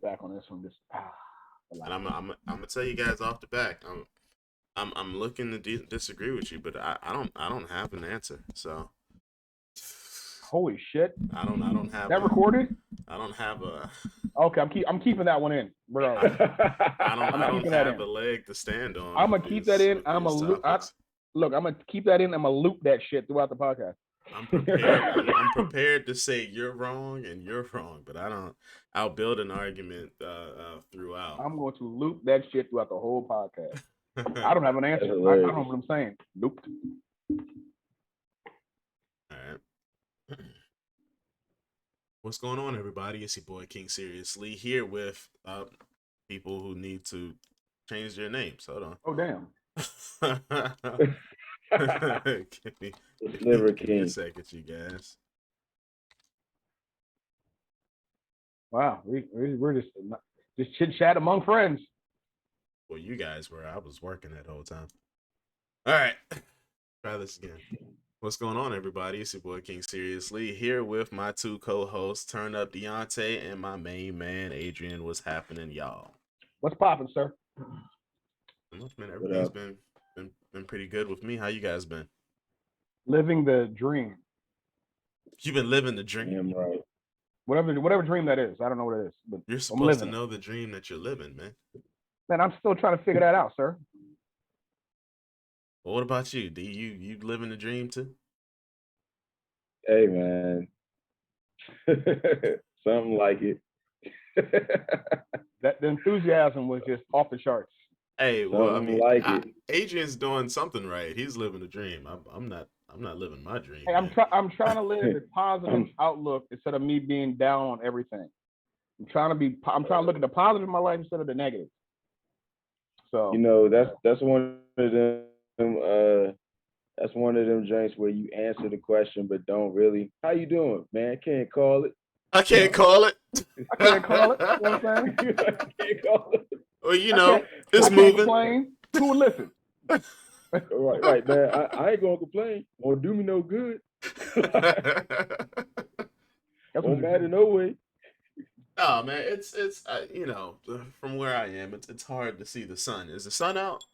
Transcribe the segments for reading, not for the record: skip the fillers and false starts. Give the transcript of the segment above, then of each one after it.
back on this one. Just And relax. I'm gonna tell you guys off the back. I'm looking to disagree with you, but I don't have an answer. So Holy shit! I don't have That recorded? I don't have a Okay, I'm keeping that one in, regardless. I'm I don't keeping that have in. a leg to stand on I'm with gonna keep that in. with these topics. Look. I'm gonna keep that in. I'm gonna loop that shit throughout the podcast. I'm prepared. I'm prepared to say you're wrong and you're wrong, but I don't. I'll build an argument throughout. I'm going to loop that shit throughout the whole podcast. I All don't have an That's answer. I don't know hilarious. what I'm saying. Nope. right. What's going on, everybody? It's your boy King Seriously here with people who need to change their names. Hold on. Oh damn. The Sliver give me a King. second, you guys. Wow. We're just chit chat among friends. Well, you guys were. I was working that whole time. All right. Try this again. What's going on, everybody? It's your boy King Seriously here with my two co-hosts, Turn Up Deontay and my main man Adrian. What's happening, y'all? What's popping, sir? Man, everything's been pretty good with me. How you guys been? Living the dream. You've been living the dream. Damn right. Whatever dream that is. I don't know what it is, but You're I'm supposed to living know the dream that you're living, man. Man, I'm still trying to figure that out, sir. Well, what about you? Do you living the dream too? Hey man. Something like it. The enthusiasm was just off the charts. Hey, well, I Something mean, like it. Adrian's doing something right. He's living the dream. I'm not living my dream. Hey, I'm trying to live a positive outlook instead of me being down on everything. I'm trying to look at the positive in my life instead of the negative. So You know, that's one of them that's one of them joints where you answer the question but don't really. How you doing, man? Can't call it. I can't call it. I can't call it. You know what I'm saying? Can't call it. Well, you know, I it's can't moving. complain. Who would listen? Right, man. I ain't gonna complain. Won't do me no good. Won't matter no way. Oh man, it's you know, from where I am, it's hard to see the sun. Is the sun out?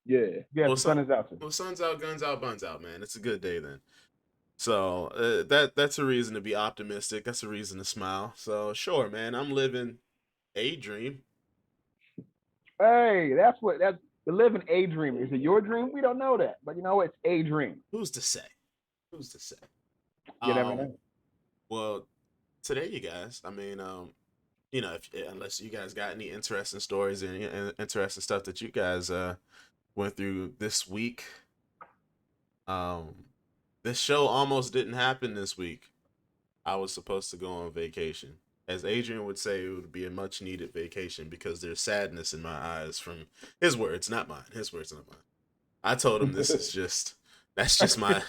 Yeah. Yeah, the sun is out. Well, sun's out, guns out, buns out, man. It's a good day then. So that's a reason to be optimistic. That's a reason to smile. So sure, man, I'm living a dream. Hey, that's the living a dream. Is it your dream? We don't know that, but you know it's a dream. Who's to say? Who's to say? You never know. Well, today, you guys. I mean, you know, unless you guys got any interesting stories and interesting stuff that you guys went through this week. This show almost didn't happen this week. I was supposed to go on vacation. As Adrian would say, it would be a much needed vacation because there's sadness in my eyes from his words, not mine. His words, not mine. I told him that's just my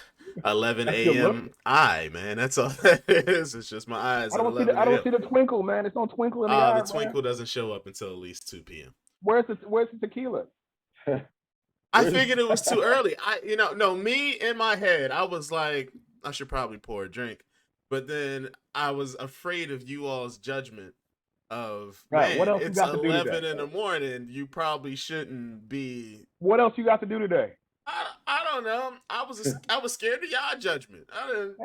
11 a.m. eye, man. That's all that is. It's just my eyes. I don't see the twinkle, man. It's no twinkle in the eye. The twinkle doesn't show up until at least 2 p.m. Where's the tequila? I figured it was too early. Me in my head, I was like, I should probably pour a drink. But then I was afraid of you all's judgment of, right, man, what else it's you got to 11 do in the morning. You probably shouldn't be. What else you got to do today? I don't know. I was scared of y'all judgment. I didn't.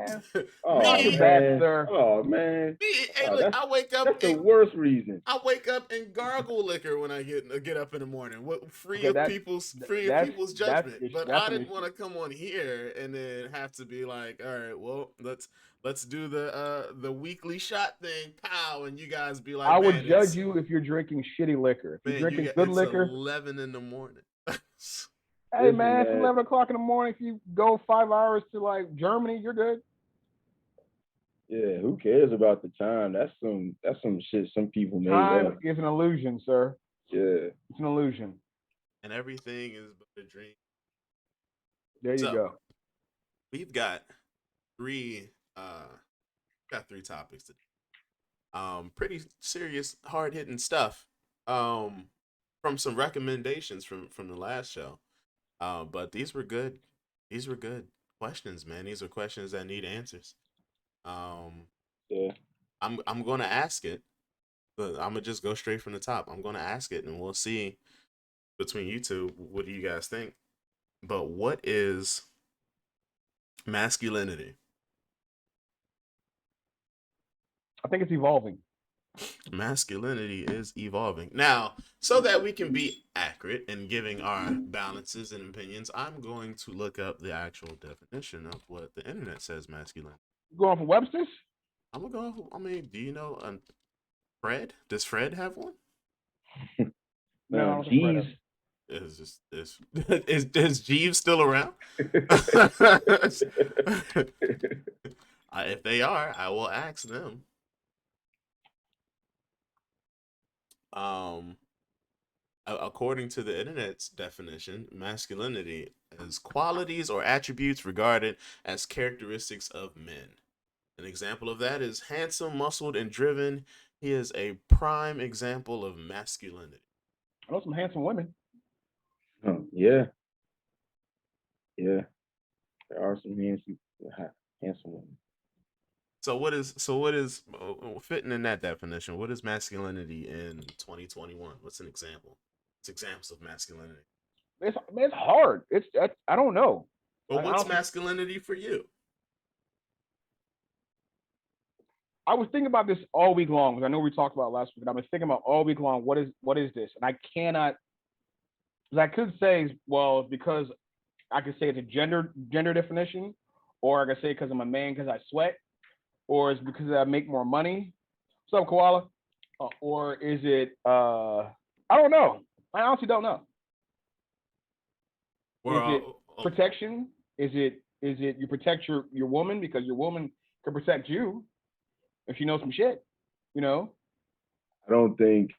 Oh, me, man. Sir. Oh man. Hey, look, I wake up. That's the worst reason. I wake up and gargle liquor when I get up in the morning. Free of people's judgment. But I didn't want to come on here and then have to be like, all right, well, let's do the weekly shot thing, pow, and you guys be like, I would judge you if you're drinking shitty liquor. If you're drinking good liquor, 11 in the morning. Hey man, it's 11 o'clock in the morning. If you go 5 hours to like Germany, you're good. Yeah, who cares about the time? That's some shit some people made up. Time is an illusion, sir. Yeah. It's an illusion. And everything is but a dream. There you go. We've got three topics today. Pretty serious, hard-hitting stuff. From some recommendations from the last show. But these were good. These were good questions, man. These are questions that need answers. Yeah. I'm going to ask it, I'm gonna just go straight from the top. I'm gonna ask it, and we'll see between you two. What do you guys think? But what is masculinity? I think it's evolving. Masculinity is evolving. Now, so that we can be accurate in giving our balances and opinions, I'm going to look up the actual definition of what the internet says masculinity. You going for Webster's? I'm gonna go. I mean, do you know Fred? Does Fred have one? No, I No, don't think Fred G's. has. Is Jeeves still around? If they are, I will ask them. Um, According to the internet's definition, masculinity is qualities or attributes regarded as characteristics of men. An example of that is handsome, muscled, and driven. He is a prime example of masculinity. I know some handsome women. Yeah, yeah. There are some handsome women. So what is fitting in that definition? What is masculinity in 2021? What's an example? It's examples of masculinity. It's hard. I don't know. But I what's don't. masculinity for you? I was thinking about this all week long because I know we talked about it last week. And I've been thinking about all week long. What is this? And I cannot. Because I could say, well, because I could say it's a gender definition, or I could say because I'm a man because I sweat, or it's because I make more money. What's up, Koala? Or is it? I don't know. I honestly don't know. Is it protection? Is it you protect your woman because your woman can protect you if she knows some shit? You know. I don't think.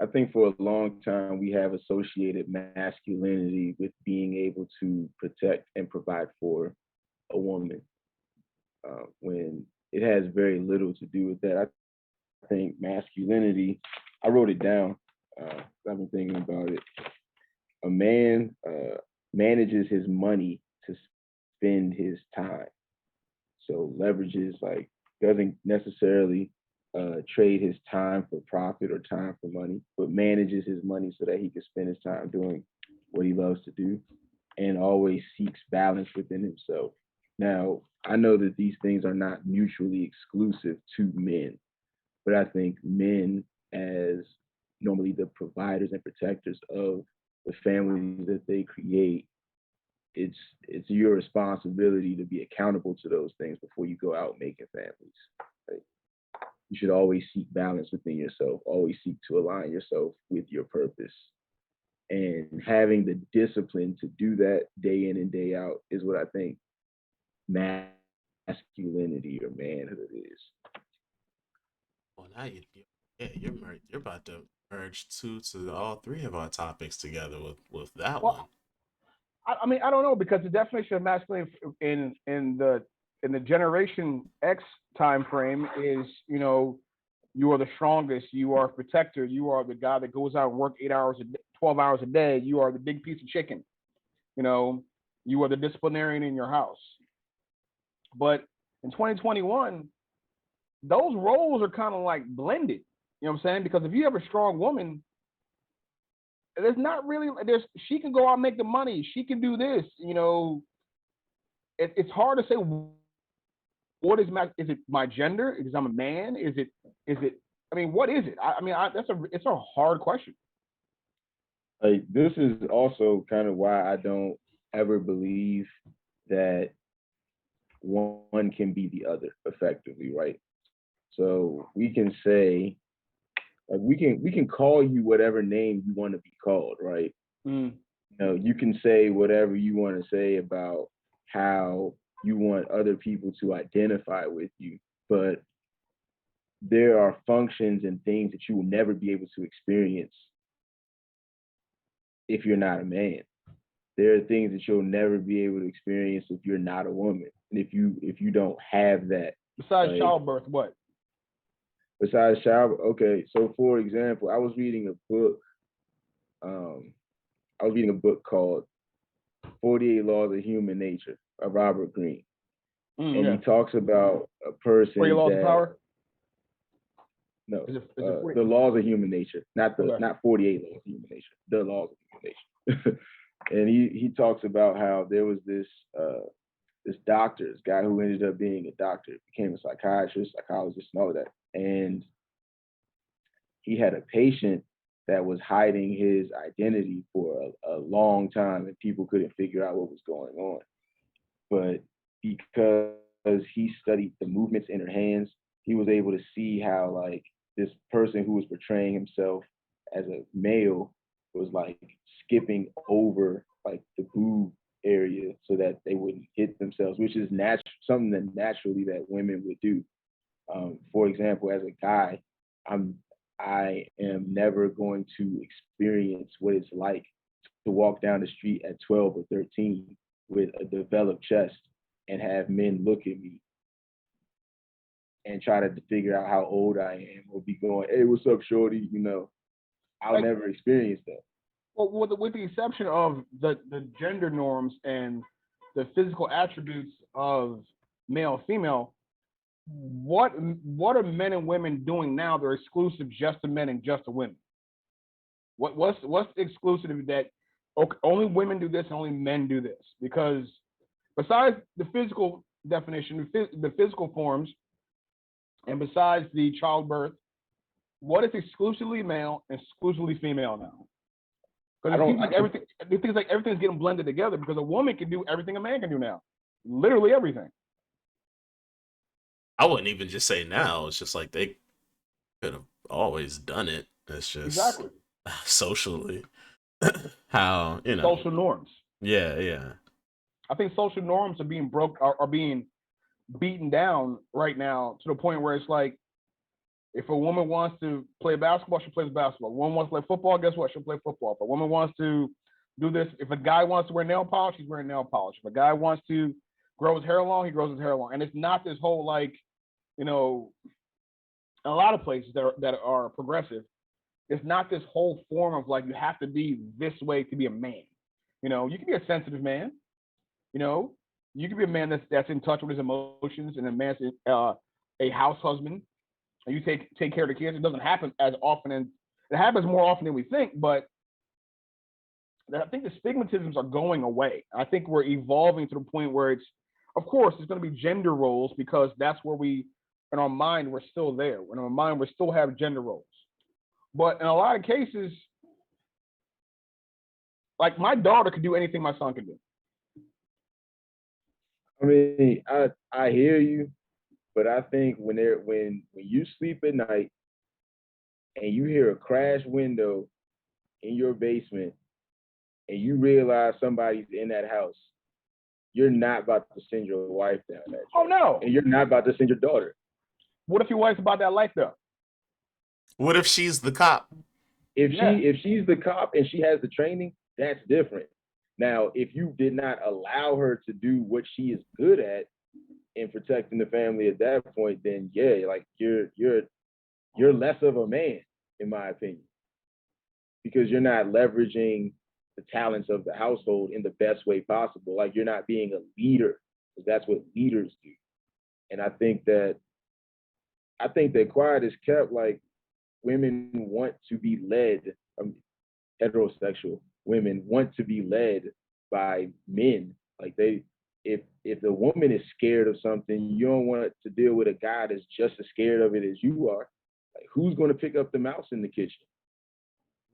I think for a long time we have associated masculinity with being able to protect and provide for a woman, when it has very little to do with that. I think masculinity. I wrote it down. I've been thinking about it. A man manages his money to spend his time. So leverages, like, doesn't necessarily trade his time for profit or time for money, but manages his money so that he can spend his time doing what he loves to do, and always seeks balance within himself. Now, I know that these things are not mutually exclusive to men, but I think men, as normally the providers and protectors of the families that they create, it's it's your responsibility to be accountable to those things before you go out making families. Like, you should always seek balance within yourself, always seek to align yourself with your purpose. And having the discipline to do that day in and day out is what I think masculinity or manhood is. Well, now yeah, you're about to merge two to all three of our topics together with that one. Well, I mean, I don't know because the definition of masculine in the Generation X time frame is, you are the strongest, you are a protector, you are the guy that goes out and work 8 hours 12 hours a day, you are the big piece of chicken, you know, you are the disciplinarian in your house. But in 2021, those roles are kind of like blended. You know what I'm saying? Because if you have a strong woman, there's not really she can go out and make the money. She can do this. It's hard to say what is it my gender? Because I'm a man? Is it I mean, what is it? It's a hard question. Like, this is also kind of why I don't ever believe that one can be the other effectively, right? So we can say, like, we can call you whatever name you want to be called, right? Mm. You can say whatever you want to say about how you want other people to identify with you, but there are functions and things that you will never be able to experience if you're not a man. There are things that you'll never be able to experience if you're not a woman, and if you don't have that. Besides Like, childbirth, what? besides child, okay. So for example, I was reading a book. Um, I was reading a book called 48 Laws of Human Nature by Robert Greene. And Yeah. he talks about a For your person laws of that, power. No, Is it 40? the laws of human nature, Okay. not 48 laws of human nature, the laws of human nature. And he talks about how there was this doctor, this guy who ended up being a doctor, became a psychiatrist, psychologist, and all of that. And he had a patient that was hiding his identity for a long time, and people couldn't figure out what was going on. But because he studied the movements in her hands, he was able to see how like this person who was portraying himself as a male was like skipping over like the boob area so that they wouldn't hit themselves, which is something that naturally that women would do. For example, as a guy, I am never going to experience what it's like to walk down the street at 12 or 13 with a developed chest and have men look at me and try to figure out how old I am or be going, hey, what's up, shorty? You know, I'll Like, never experience that. well, with the exception of the gender norms and the physical attributes of male female, what are men and women doing now that are exclusive just to men and just to women? What's exclusive that okay, only women do this and only men do this? Because besides the physical definition, the physical forms, and besides the childbirth, what is exclusively male and exclusively female now? Because it seems like everything's getting blended together because a woman can do everything a man can do now, literally everything. I wouldn't even just say now. It's just like they could have always done it. It's just Exactly. socially how Social norms. Yeah. I think social norms are being are being beaten down right now to the point where it's like if a woman wants to play basketball, she plays basketball. If a woman wants to play football, guess what? She'll play football. If a woman wants to do this, if a guy wants to wear nail polish, he's wearing nail polish. If a guy wants to grow his hair long, he grows his hair long. And it's not this whole like, you know, a lot of places that are progressive, it's not this whole form of like you have to be this way to be a man. You know, you can be a sensitive man. You know, you can be a man that's in touch with his emotions and a man's a house husband and you take care of the kids. It doesn't happen as often, and it happens more often than we think. But I think the stigmatisms are going away. I think we're evolving to the point where it's, of course, it's going to be gender roles because that's where we, in our mind, we're still there. In our mind, we still have gender roles. But in a lot of cases, like my daughter could do anything my son can do. I mean, I hear you, but I think when you sleep at night and you hear a crash window in your basement and you realize somebody's in that house, you're not about to send your wife down that. Oh no! And you're not about to send your daughter. What if your wife's about that life though? What if she's the cop? If she's the cop and she has the training, that's different. Now, if you did not allow her to do what she is good at in protecting the family at that point, then yeah, like you're less of a man, in my opinion, because you're not leveraging the talents of the household in the best way possible. Like you're not being a leader, because that's what leaders do. And I think that quiet is kept. Like women want to be led. Heterosexual women want to be led by men. Like if the woman is scared of something, you don't want to deal with a guy that's just as scared of it as you are. Like who's going to pick up the mouse in the kitchen?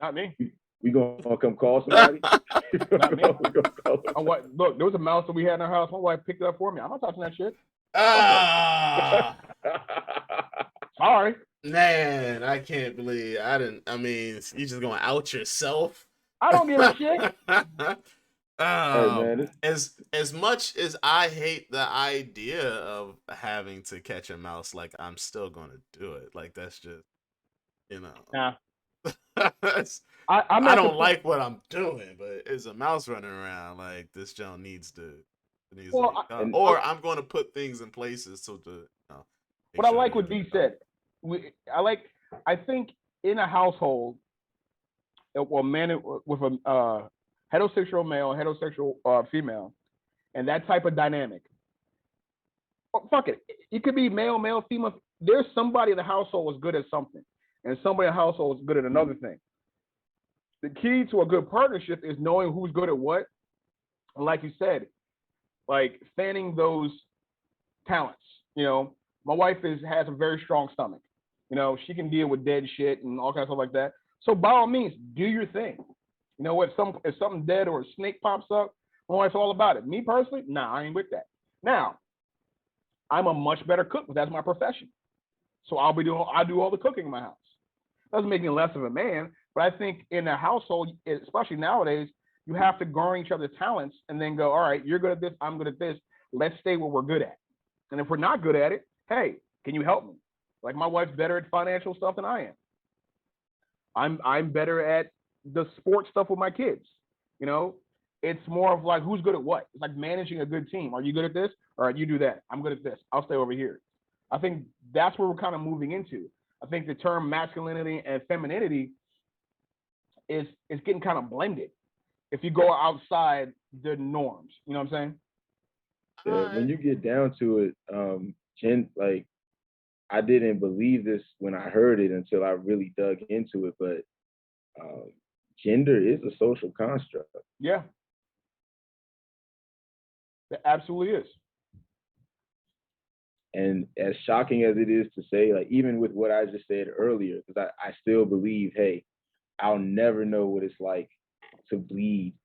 Not me. We gonna come call somebody? Not me. Look, there was a mouse that we had in our house. My wife picked it up for me. I'm not touching that shit. Sorry. Man, I can't believe I mean, you just gonna out yourself? I don't give a shit. Hey, man, as much as I hate the idea of having to catch a mouse, like I'm still gonna do it. Like that's just, Nah. I don't like what I'm doing, but it's a mouse running around. Like this Joe needs to or I'm going to put things in places so to. But I like what D said. I think in a household, well, man with a heterosexual male, heterosexual female, and that type of dynamic. Well, fuck it. It could be male, female. there's somebody in the household was good at something, and somebody in the household was good at another thing. The key to a good partnership is knowing who's good at what, and like you said, like fanning those talents. You know, my wife has a very strong stomach. You know, she can deal with dead shit and all kinds of stuff like that. So by all means, do your thing. You know, if something dead or a snake pops up, my wife's all about it. Me personally, nah, I ain't with that. Now, I'm a much better cook, but that's my profession. So I do all the cooking in my house. Doesn't make me less of a man, but I think in a household, especially nowadays, you have to garner each other's talents and then go, all right, you're good at this, I'm good at this. Let's stay what we're good at. And if we're not good at it, hey, can you help me? Like my wife's better at financial stuff than I am. I'm better at the sports stuff with my kids. You know, it's more of like who's good at what. It's like managing a good team. Are you good at this? All right, you do that. I'm good at this. I'll stay over here. I think that's where we're kind of moving into. I think the term masculinity and femininity is getting kind of blended. If you go outside the norms, you know what I'm saying? Yeah, I when you get down to it, like I didn't believe this when I heard it until I really dug into it, but um, gender is a social construct. Yeah, it absolutely is. And as shocking as it is to say, like even with what I just said earlier, because I still believe, hey, I'll never know what it's like to bleed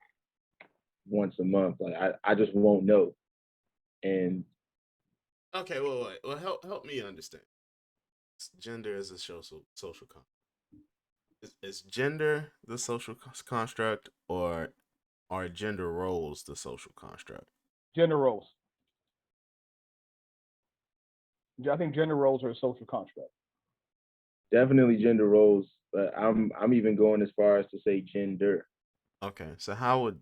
once a month. Like I just won't know. And okay. Well, help me understand. Gender is a social is gender the social construct, or are gender roles the social construct? Gender roles. I think gender roles are a social construct. definitely gender roles, but I'm even going as far as to say gender. Okay, so how would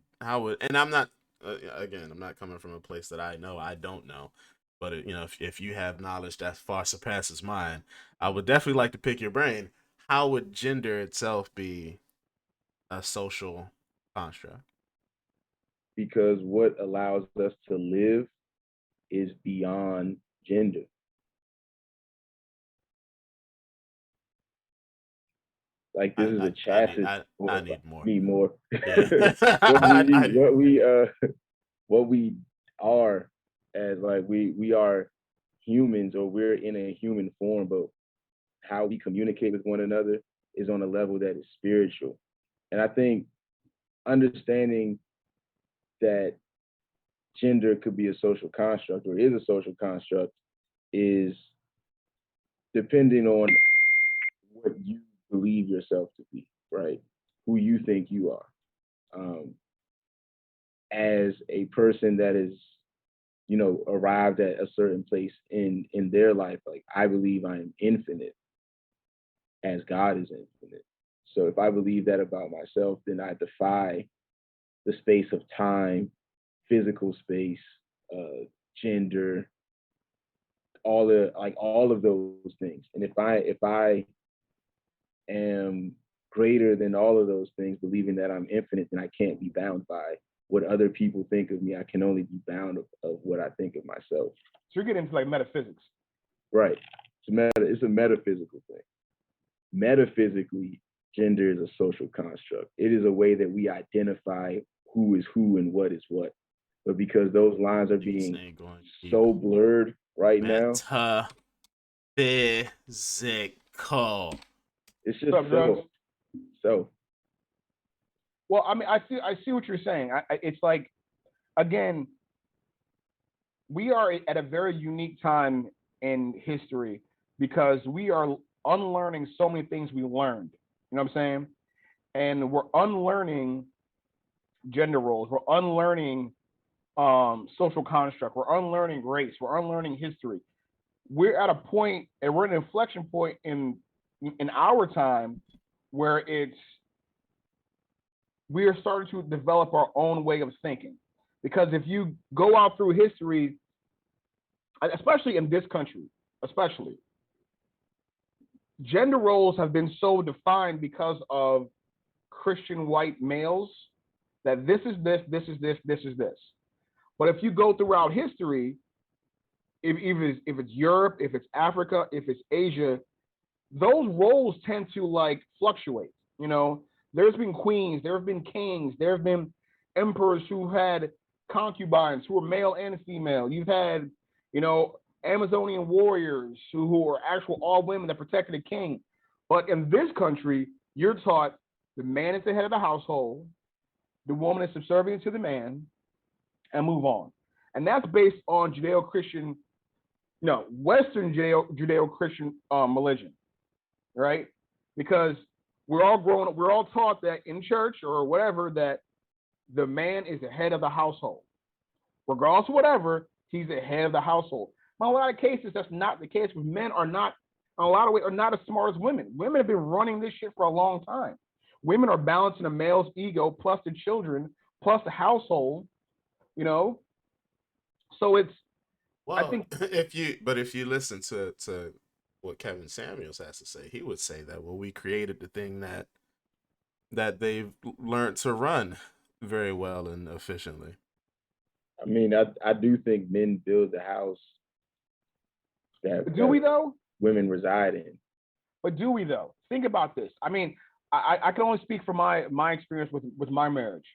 and I'm not again, I'm not coming from a place that I don't know, but if you have knowledge that far surpasses mine, I would definitely like to pick your brain. How would gender itself be a social construct? Because what allows us to live is beyond gender. Like this is a I need chassis. I need more. Me more. Yeah. what we I what we what we are as like we are humans, or we're in a human form, but how we communicate with one another is on a level that is spiritual. And I think understanding that gender could be a social construct or is a social construct is depending on what you believe yourself to be, right? Who you think you are. Um, as a person that is, arrived at a certain place in their life, like I believe I am infinite as God is infinite. So if I believe that about myself, then I defy the space of time, physical space, gender, all of those things. And if I am greater than all of those things, believing that I'm infinite, then I can't be bound by what other people think of me. I can only be bound of what I think of myself. So you're getting into like metaphysics. Right. It's a metaphysical thing. Metaphysically, gender is a social construct. It is a way that we identify who is who and what is what. But because those lines are being so blurred right now, metaphysical. it's just so. Well, I mean, I see what you're saying. It's like, again, we are at a very unique time in history because we are unlearning so many things we learned. You know what I'm saying? And we're unlearning gender roles. We're unlearning social construct. We're unlearning race. We're unlearning history. We're at a point, and we're at an inflection point in our time where we are starting to develop our own way of thinking. Because if you go out through history, especially in this country, especially, gender roles have been so defined because of Christian white males that this is this, this is this, this is this. But if you go throughout history, if it's Europe, if it's Africa, if it's Asia, those roles tend to like fluctuate. You know, there's been queens, there have been kings, there have been emperors who had concubines who were male and female. You've had, you know, Amazonian warriors who are actual all women that protected the king. But in this country, you're taught the man is the head of the household, the woman is subservient to the man, and move on. And that's based on Judeo-Christian, no, Western Judeo-Christian religion, right? Because we're all taught that in church or whatever that the man is the head of the household, regardless of whatever. He's the head of the household. But in a lot of cases, that's not the case. Men are not, in a lot of ways, are not as smart as women. Women have been running this shit for a long time. Women are balancing a male's ego plus the children plus the household. You know, so it's. I Well, think. if you listen to what Kevin Samuels has to say, he would say that well, we created the thing that they've learned to run very well and efficiently. I mean, I do think men build the house that, Do we that though? women reside in. But do we though? Think about this. I mean, I can only speak from my experience with my marriage.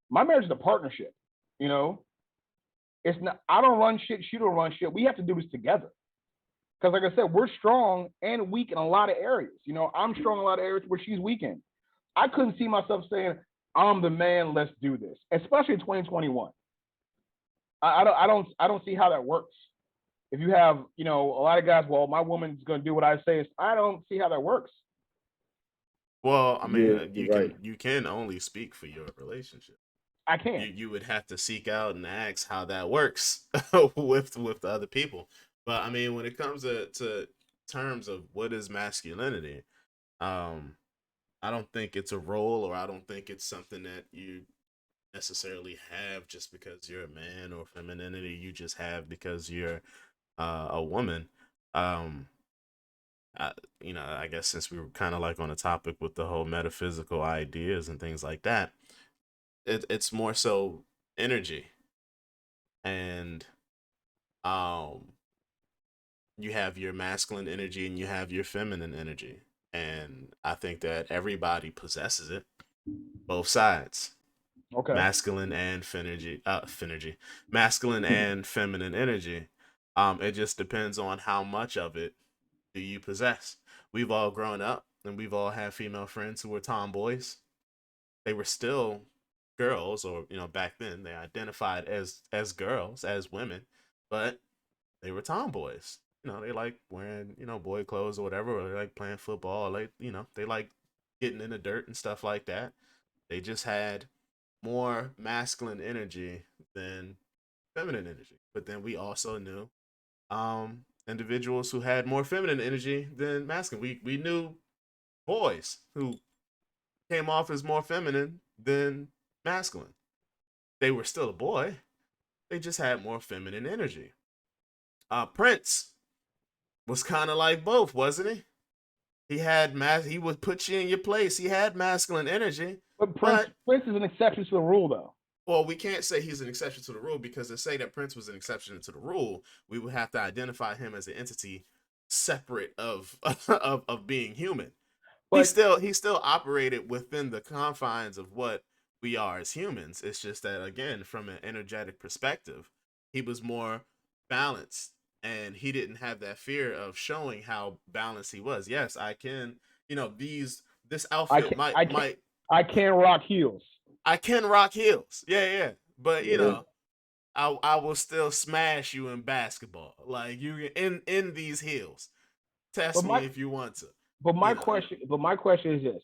My marriage is a partnership. You know, it's not. I don't run shit. She don't run shit. We have to do this together. Because like I said, we're strong and weak in a lot of areas. You know, I'm strong in a lot of areas where she's weak in. I couldn't see myself saying, "I'm the man. Let's do this," especially in 2021. I don't see how that works. If you have, you know, a lot of guys, well, my woman's going to do what I say. I don't see how that works. Well, I mean, Yeah, right. you can only speak for your relationship. I can't. You would have to seek out and ask how that works with the other people. But I mean, when it comes to terms of what is masculinity, um, I don't think it's a role, or I don't think it's something that you necessarily have just because you're a man, or femininity you just have because you're a woman. Um, I, I guess since we were kind of like on a topic with the whole metaphysical ideas and things like that, it's more so energy, and um, you have your masculine energy and you have your feminine energy, and I think that everybody possesses it, both sides, Okay. masculine and fenergy, masculine and feminine energy. It just depends on how much of it do you possess. We've all grown up and we've all had female friends who were tomboys. They were still girls, or back then they identified as girls, as women, but they were tomboys. They like wearing boy clothes or whatever, or they like playing football, or like they like getting in the dirt and stuff like that. They just had more masculine energy than feminine energy. But then we also knew individuals who had more feminine energy than masculine. We knew boys who came off as more feminine than masculine. They were still a boy. They just had more feminine energy. Prince was kind of like both, wasn't he? He would put you in your place. He had masculine energy, But Prince but Prince is an exception to the rule, though. well, we can't say he's an exception to the rule, because to say that Prince was an exception to the rule, we would have to identify him as an entity separate of of being human. But He still operated within the confines of what we are as humans. It's just that, again, from an energetic perspective, he was more balanced, and he didn't have that fear of showing how balanced he was. Yes, I can. This I outfit can might might I can't rock heels. I can rock heels. Yeah, yeah. But Yeah. I will still smash you in basketball. Like, you in these heels. But Test me my if you want to. but You my know. question is this: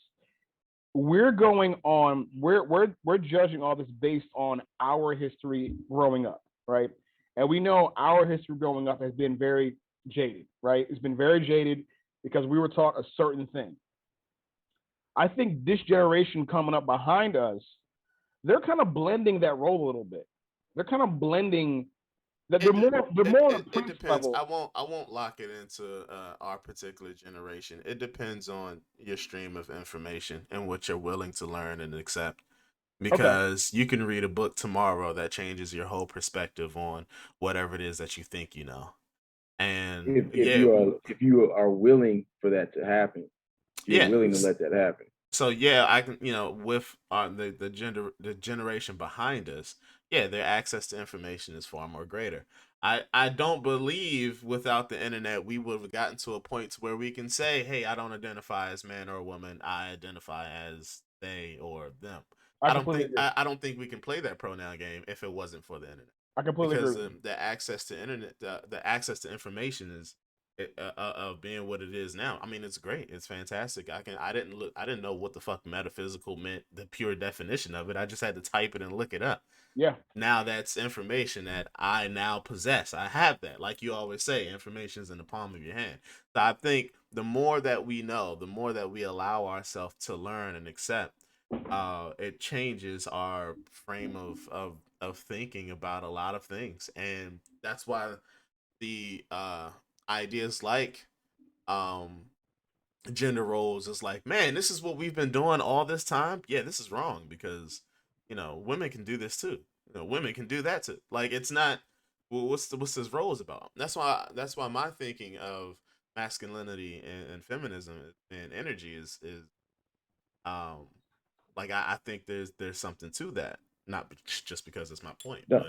we're going on we're judging all this based on our history growing up, right? And we know our history growing up has been very jaded, right? It's been very jaded because we were taught a certain thing. I think this generation coming up behind us, they're kind of blending that role a little bit. They're kind of blending that they're more on a It Prince depends. level. I won't lock it into our particular generation. It depends on your stream of information and what you're willing to learn and accept. Okay. Because you can read a book tomorrow that changes your whole perspective on whatever it is that you think you know. And if you are willing for that to happen, if you're yeah. willing to let that happen. So yeah, I can, with the generation behind us, yeah, their access to information is far more greater. I don't believe without the internet we would have gotten to a point to where we can say, hey, I don't identify as man or woman, I identify as they or them. I completely agree. I don't think we can play that pronoun game if it wasn't for the internet, I completely agree because with you. the access to internet, the access to information is of being what it is now. I mean, it's great. It's fantastic. I didn't look. I didn't know what the fuck metaphysical meant. The pure definition of it. I just had to type it and look it up. Yeah. Now that's information that I now possess. I have that. Like you always say, information is in the palm of your hand. So I think the more that we know, the more that we allow ourselves to learn and accept, it changes our frame of thinking about a lot of things, and that's why the ideas like um gender roles is like, man, this is what we've been doing all this time. Yeah, this is wrong because women can do this too. Women can do that too. Like, it's not, well, what's this roles about? That's why my thinking of masculinity and feminism and energy is um like, I think there's something to that. Not just because it's my point, No,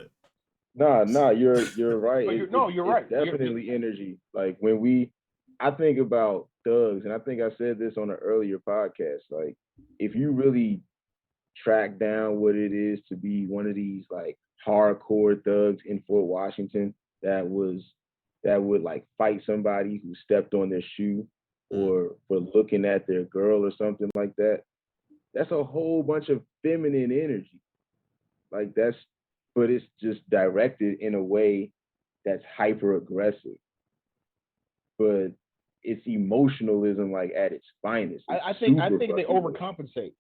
but no, you're right. No, you're It's right. definitely energy. Like I think about thugs, and I think I said this on an earlier podcast. Like, if you really track down what it is to be one of these like hardcore thugs in Fort Washington that would like fight somebody who stepped on their shoe mm, or for looking at their girl or something like that. That's a whole bunch of feminine energy. Like that's, but it's just directed in a way that's hyper aggressive. But it's emotionalism like at its finest. It's I super think they fucking good. overcompensate.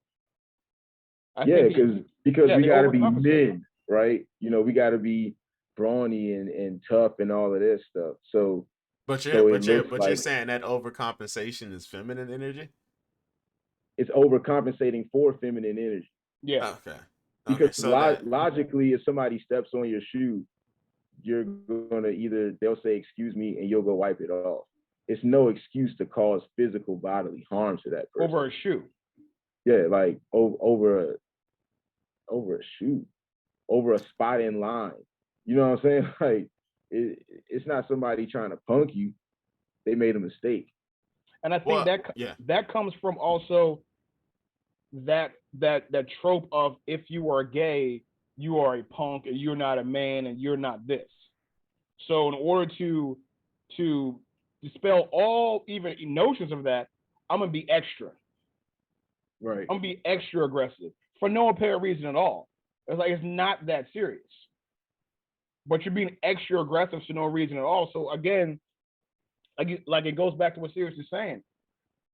I Yeah, think they, because yeah, we they got to be overcompensate. men, right? You know, we got to be brawny and tough and all of this stuff. So it looks but you're like saying that overcompensation is feminine energy. it's overcompensating for feminine energy. Yeah. Okay. Because Okay. So that. logically, if somebody steps on your shoe, you're gonna either they'll say excuse me and you'll go wipe it off. It's no excuse to cause physical bodily harm to that person. Over a shoe. Yeah, like over a shoe, over a spot in line. You know what I'm saying? Like it's not somebody trying to punk you. They made a mistake. And I think Well, that yeah. that comes from also that trope of, if you are gay, you are a punk and you're not a man and you're not this. So in order to dispel all even notions of that, I'm gonna be extra. Right. I'm gonna be extra aggressive for no apparent reason at all. It's like, it's not that serious, but you're being extra aggressive for no reason at all. So again, like it goes back to what Sirius is saying.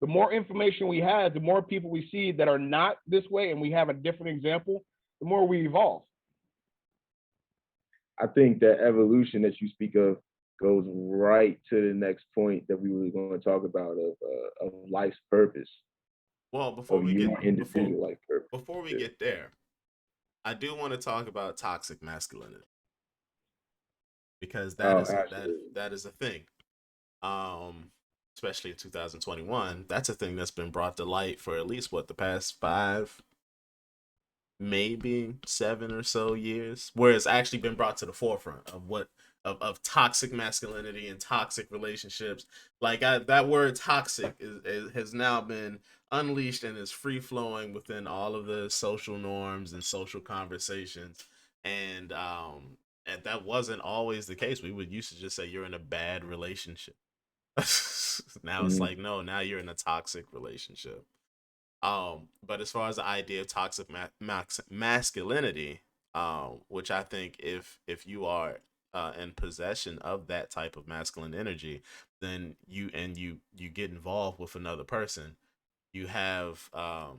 The more information we have, the more people we see that are not this way, and we have a different example, the more we evolve. I think that evolution that you speak of goes right to the next point that we were going to talk about of life's purpose, Well, of your individual life purpose. before we Yeah. get there, I do want to talk about toxic masculinity, because Oh, absolutely. that is a thing. Um, Especially in 2021, that's a thing that's been brought to light for at least what, the past 5, maybe 7 or so years, where it's actually been brought to the forefront of of toxic masculinity and toxic relationships. Like, that word toxic has now been unleashed and is free flowing within all of the social norms and social conversations. And that wasn't always the case. We would used to just say you're in a bad relationship. Now it's Mm-hmm. like, no, now you're in a toxic relationship. But as far as the idea of toxic masculinity, which I think, if you are in possession of that type of masculine energy, then you get involved with another person, you have a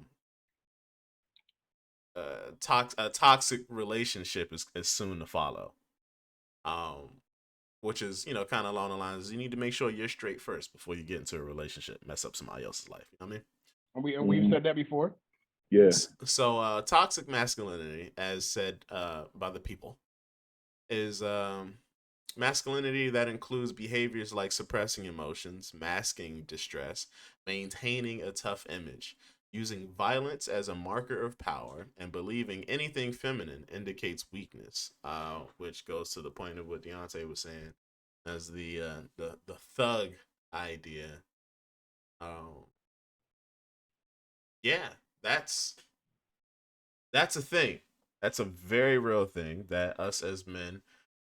toxic relationship is soon to follow. Um, which is, kind of along the lines, you need to make sure you're straight first before you get into a relationship, mess up somebody else's life. You know what I mean? And we've said that before. Yeah. So, toxic masculinity, as said by the people, is Masculinity that includes behaviors like suppressing emotions, masking distress, maintaining a tough image, using violence as a marker of power, and believing anything feminine indicates weakness, which goes to the point of what Deontay was saying as the thug idea. Um, yeah, that's that's a thing. That's a very real thing that us as men.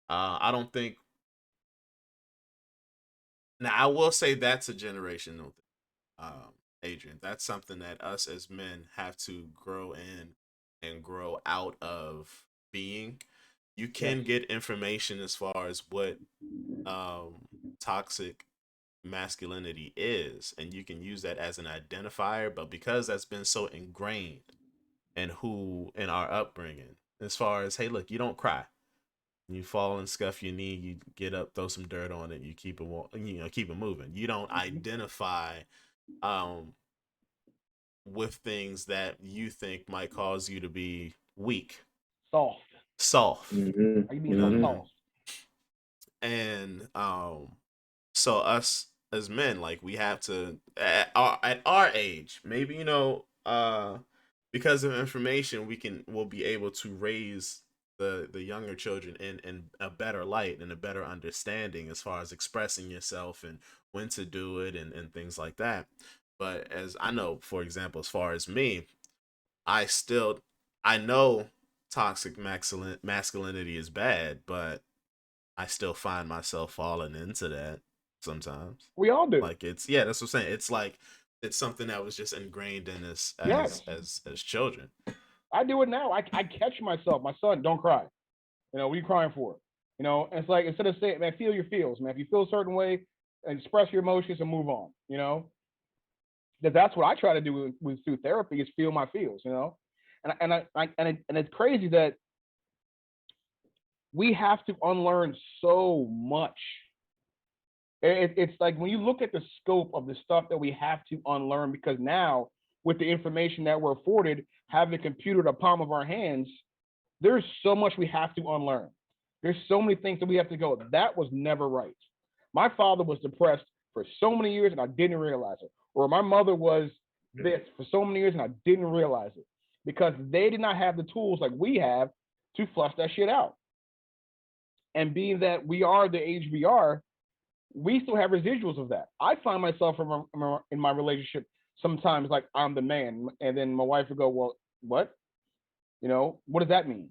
I don't think. Now, I will say that's a generational thing, Adrian. That's something that us as men have to grow in and grow out of being. You Yes. can get information as far as what um, toxic masculinity is, and you can use that as an identifier. But because that's been so ingrained in who in our upbringing, as far as, hey, look, you don't cry. You fall and scuff your knee, you get up, throw some dirt on it, you keep it, keep it moving. You don't Mhm. identify um, with things that you think might cause you to be weak, Soft. soft. Mm-hmm. Are you being so Uh, Mm-hmm. soft? and so us as men, like we have to at our age, maybe because of information, we'll be able to raise the younger children in a better light and a better understanding as far as expressing yourself and when to do it and things like that. But as I know, for example, as far as me, I still I know toxic masculinity is bad, but I still find myself falling into that sometimes. We all do. Like it's yeah, that's what I'm saying. It's like it's something that was just ingrained in us Yes. as children. I do it now. I catch myself. My son, don't cry. What are you crying for? And it's like instead of saying, man, feel your feels, man. If you feel a certain way, express your emotions and move on. That's what I try to do through therapy is feel my feels. And it's crazy that we have to unlearn so much. It's like when you look at the scope of the stuff that we have to unlearn, because now with the information that we're afforded, having a computer at the palm of our hands, there's so much we have to unlearn. There's so many things that we have to go. That was never right. My father was depressed for so many years and I didn't realize it. Or my mother was this for so many years and I didn't realize it because they did not have the tools like we have to flush that shit out. And being that we are the age we are, we still have residuals of that. I find myself in my relationship sometimes like I'm the man, and then my wife would go, "Well, what? What does that mean?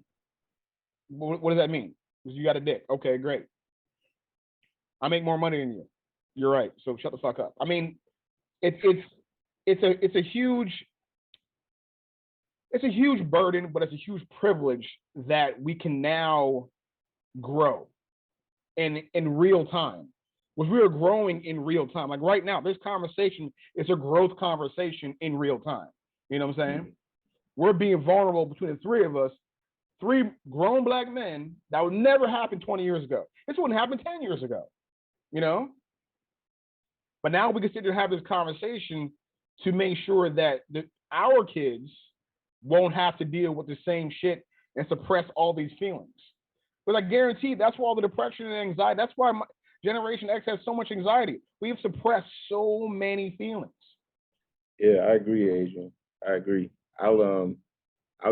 What does that mean? Because you got a dick. Okay, great. I make more money than you. You're right. So shut the fuck up. I mean, it's a huge burden, but it's a huge privilege that we can now grow in real time. Was we are growing in real time. Like right now, this conversation is a growth conversation in real time. You know what I'm saying? We're being vulnerable between the three of us, three grown black men. That would never happen 20 years ago. This wouldn't happen 10 years ago. You know? But now we can sit there and have this conversation to make sure that our kids won't have to deal with the same shit and suppress all these feelings. But I guarantee that's why all the depression and anxiety, that's why Generation X has so much anxiety. We've suppressed so many feelings. Yeah, I agree, Adrian. I agree. I'll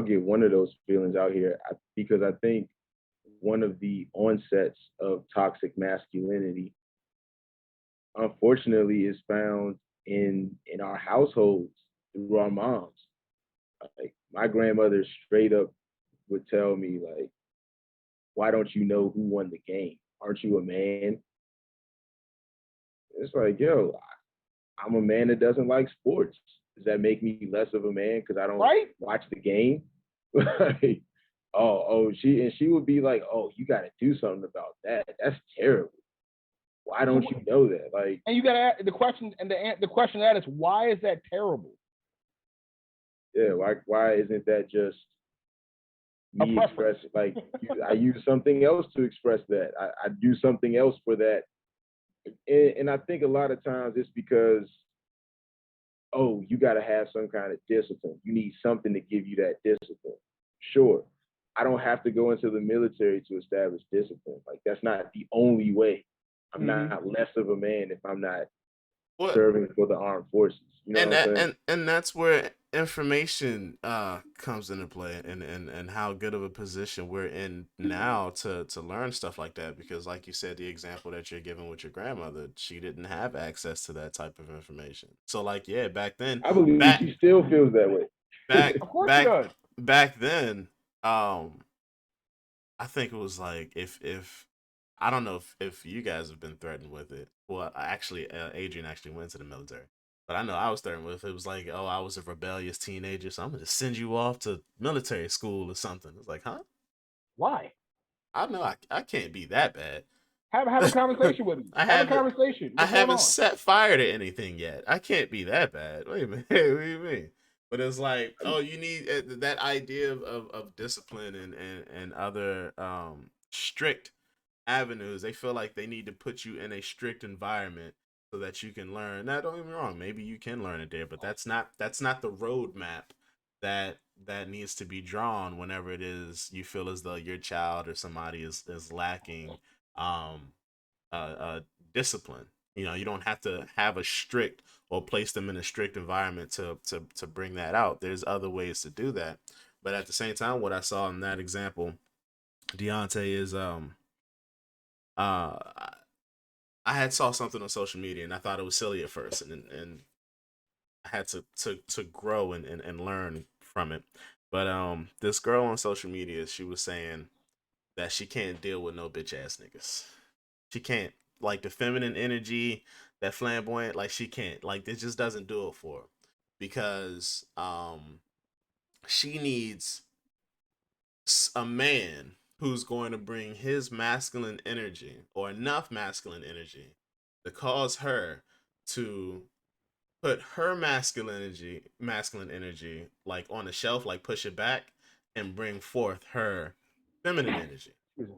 get one of those feelings out here because I think one of the onsets of toxic masculinity, unfortunately, is found in our households through our moms. Like my grandmother straight up would tell me like, "Why don't you know who won the game? Aren't you a man?" It's like, yo, I'm a man that doesn't like sports. Does that make me less of a man because I don't Right? watch the game? Like, she would be like, oh, you got to do something about that. That's terrible. Why So, don't you know that? Like, and you got to ask the question, and the question that is, why is that terrible? yeah, why isn't that just A me preference. expressing? Like, I use something else to express that. I do something else for that, and I think a lot of times it's because oh, you got to have some kind of discipline. You need something to give you that discipline. Sure. I don't have to go into the military to establish discipline. Like that's not the only way. I'm Mm-hmm. not less of a man if I'm not What serving for the armed forces. You know and what I'm that saying? and that's where information comes into play, and how good of a position we're in now to learn stuff like that, because like you said, the example that you're giving with your grandmother, she didn't have access to that type of information. So like, yeah, back then, I believe back she still feels that way. back Of course he back does. back then, um I think it was like, if I don't know if you guys have been threatened with it. Well, actually, Adrian actually went to the military, but I know I was threatened with it. It was like, oh, I was a rebellious teenager, so I'm gonna send you off to military school or something. It's like, huh? Why? I know I can't be that bad. Have a conversation with him. I Have a haven't conversation. I What's going haven't on? set fire to anything yet. I can't be that bad. Wait a minute. What do you mean? But it's like, oh, you need that idea of discipline and other strict avenues. They feel like they need to put you in a strict environment so that you can learn. Now, don't get me wrong, maybe you can learn it there, but that's not the roadmap that needs to be drawn whenever it is you feel as though your child or somebody is lacking um discipline. You know, you don't have to have a strict or place them in a strict environment to bring that out. There's other ways to do that. But at the same time, what I saw in that example, Deontay, is I had saw something on social media and I thought it was silly at first, and I had to grow and learn from it. But this girl on social media, she was saying that she can't deal with no bitch ass niggas. She can't, like, the feminine energy, that flamboyant, like she can't, like, it just doesn't do it for her, because she needs a man who's going to bring his masculine energy, or enough masculine energy, to cause her to put her masculine energy like on the shelf, like push it back, and bring forth her feminine energy.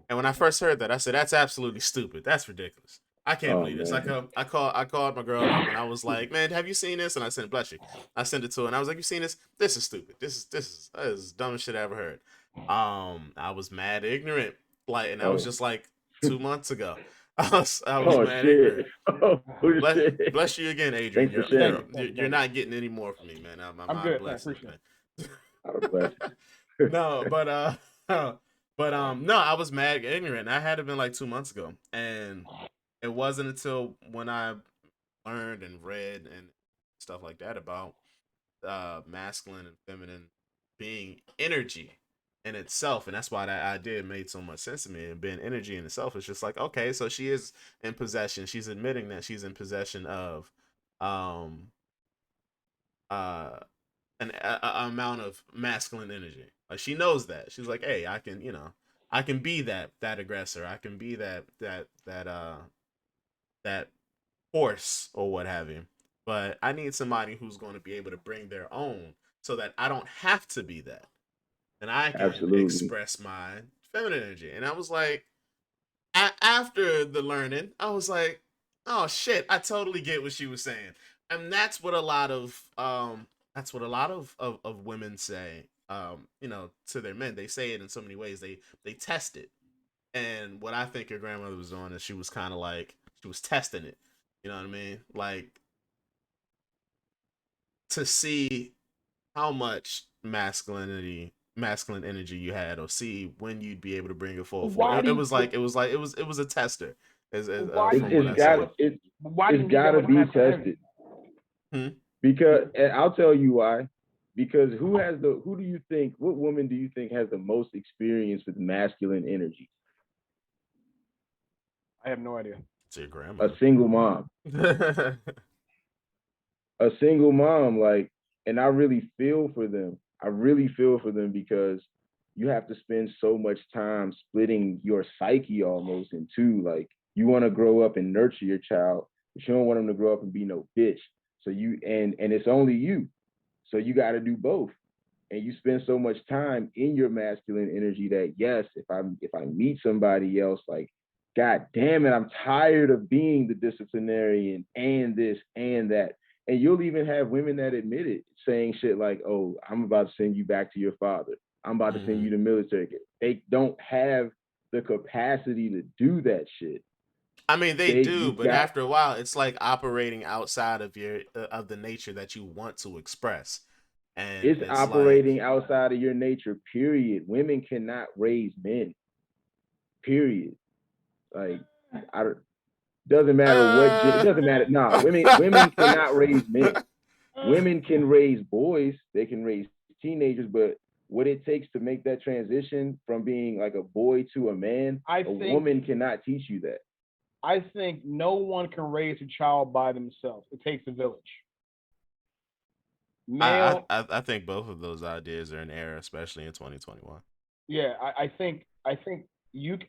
And when I first heard that, I said, "That's absolutely stupid. That's ridiculous. I can't Oh believe this." man. I called my girl up and I was like, "Man, have you seen this?" And I sent, bless you, I sent it to her and I was like, "You seen this? This is stupid. This is the dumbest shit I ever heard." I was mad ignorant, like, and that was Oh. just like 2 months ago. I was Oh mad shit. ignorant. Oh Bless, shit. bless you again, Adrian. Thanks for You're Thank you're sharing. you. you're, Thank you. you're Thank you. not getting any more from me, man. I'm My good. I blessings, appreciate it. Out of blessings. man. No, no, I was mad ignorant. I had it been like 2 months ago, and it wasn't until when I learned and read and stuff like that about masculine and feminine being energy in itself, and that's why that idea made so much sense to me. And being energy in itself is just like, okay, so she is in possession. She's admitting that she's in possession of um uh a amount of masculine energy. Like, she knows that. She's like, hey, I can, I can be that aggressor. I can be that force or what have you. But I need somebody who's going to be able to bring their own, so that I don't have to be that, and I can Absolutely. express my feminine energy. And I was like, after the learning, I was like, oh shit, I totally get what she was saying. And that's what a lot of women say, to their men. They say it in so many ways. They test it. And what I think your grandmother was doing is she was kind of like, she was testing it. You know what I mean? Like, to see how much masculine energy you had, or see when you'd be able to bring it forth. Why It, do it you? was like, it was a tester, as Why do from you what It's I need that got seen. much? it's Why do you it's need that gotta much be masculine energy? tested. Hmm? Because and I'll tell you why. Because who do you think, what woman do you think has the most experience with masculine energy? I have no idea. It's your A grandmother. single mom. A single mom, like, and I really feel for them. I really feel for them because you have to spend so much time splitting your psyche almost in two. Like, you want to grow up and nurture your child, but you don't want them to grow up and be no bitch. So and it's only you. So you got to do both. And you spend so much time in your masculine energy that, yes, if I meet somebody else, like, god damn it, I'm tired of being the disciplinarian and this and that. And you'll even have women that admit it, saying shit like, oh, I'm about to send you back to your father. I'm about to send you to military. They don't have the capacity to do that shit. I mean, they do, You but got after a while, it's like operating outside of your of the nature that you want to express, and it's it's like, operating outside of your nature. Period. Women cannot raise men. Period. Like I doesn't matter what it uh, doesn't matter. Nah, women cannot raise men. Women can raise boys. They can raise teenagers, but what it takes to make that transition from being like a boy to a man, I a think woman cannot teach you that. I think no one can raise a child by themselves. It takes a village. Male, I think both of those ideas are in error, especially in 2021. yeah, I think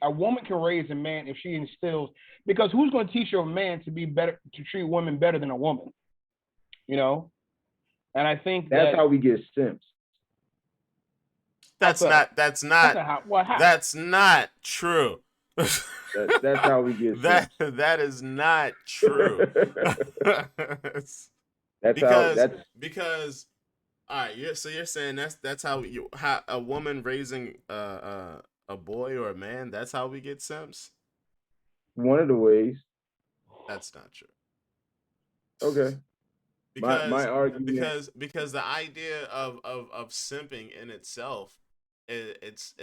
a woman can raise a man if she instills, because who's going to teach your man to be better, to treat women better than a woman? You know, and I think That's that how we get simps. how so? That's That's not not how. What how? that's not true. That's how we get simps. That is not true. that's how because that's because all right, so you're saying that's how a woman raising a boy or a man, that's how we get simps? one of the ways. That's not true. Okay. My because argument. because the idea of simping in itself, it's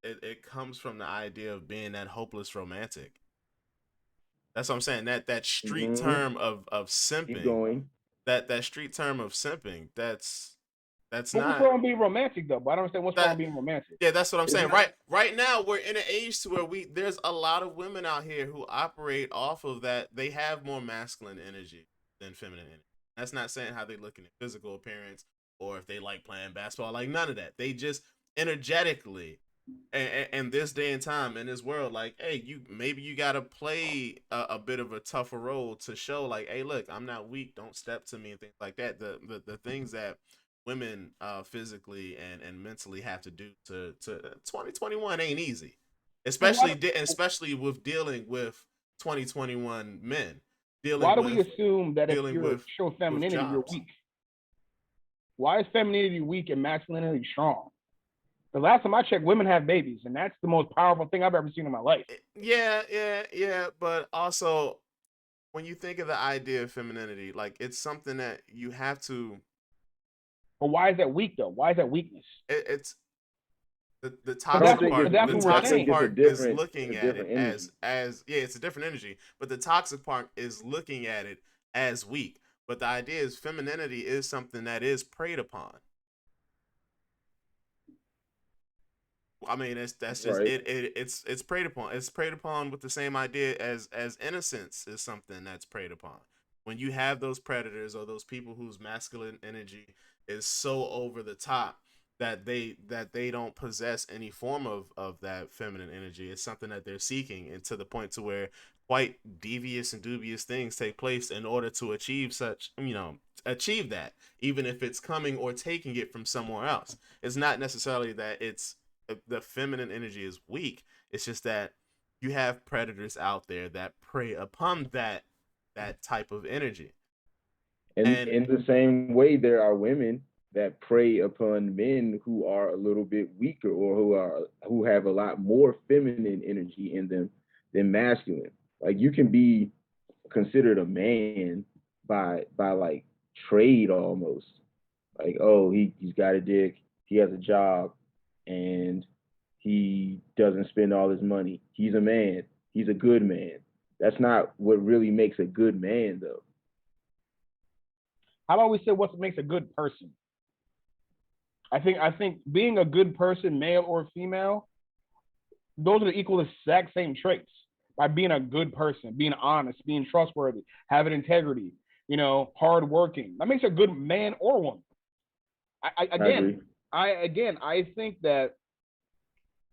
it comes from the idea of being that hopeless romantic. That's what I'm saying. That street Mm-hmm. term of Keep simping, going. that street term of simping, that's But what's not wrong with being romantic though? But I don't understand what's wrong with that. being romantic. Yeah, that's what I'm It's saying. not. Right now we're in an age to where there's a lot of women out here who operate off of that. They have more masculine energy than feminine energy. That's not saying how they look in their physical appearance or if they like playing basketball. Like none of that. They just energetically, and this day and time in this world, like, hey, you gotta play a bit of a tougher role to show, like, hey, look, I'm not weak, don't step to me and things like that. The things that women physically and mentally have to do to 2021 ain't easy, So why especially with dealing with 2021 men, why dealing do we with assume that if dealing you're with show femininity, you're jobs. weak? Why is femininity weak and masculinity strong? The last time I checked, women have babies, and that's the most powerful thing I've ever seen in my life. Yeah, but also when you think of the idea of femininity, like it's something that you have to. But why is that weak though? Why is that weakness? It's the I But don't that's toxic think what part. but it's that's The what weak. we're I toxic think saying. it's part is a looking at it different energy. as yeah, it's a different energy. But the toxic part is looking at it as weak. But the idea is femininity is something that is preyed upon. I mean, that's just Right. it's preyed upon. It's preyed upon with the same idea as innocence is something that's preyed upon. When you have those predators or those people whose masculine energy is so over the top that they don't possess any form of that feminine energy, it's something that they're seeking, and to the point to where quite devious and dubious things take place in order to achieve such, achieve that, even if it's coming or taking it from somewhere else. It's not necessarily that it's the feminine energy is weak. It's just that you have predators out there that prey upon that type of energy. And And in the same way, there are women that prey upon men who are a little bit weaker or who have a lot more feminine energy in them than masculine. Like you can be considered a man by like trade almost. Like, oh, he's got a dick, he has a job, and he doesn't spend all his money. He's a man. He's a good man. That's not what really makes a good man, though. How about we say what makes a good person? I think being a good person, male or female, those are the equal exact same traits. By being a good person, being honest, being trustworthy, having integrity, hardworking. That makes a good man or woman. I Again, agree. I think that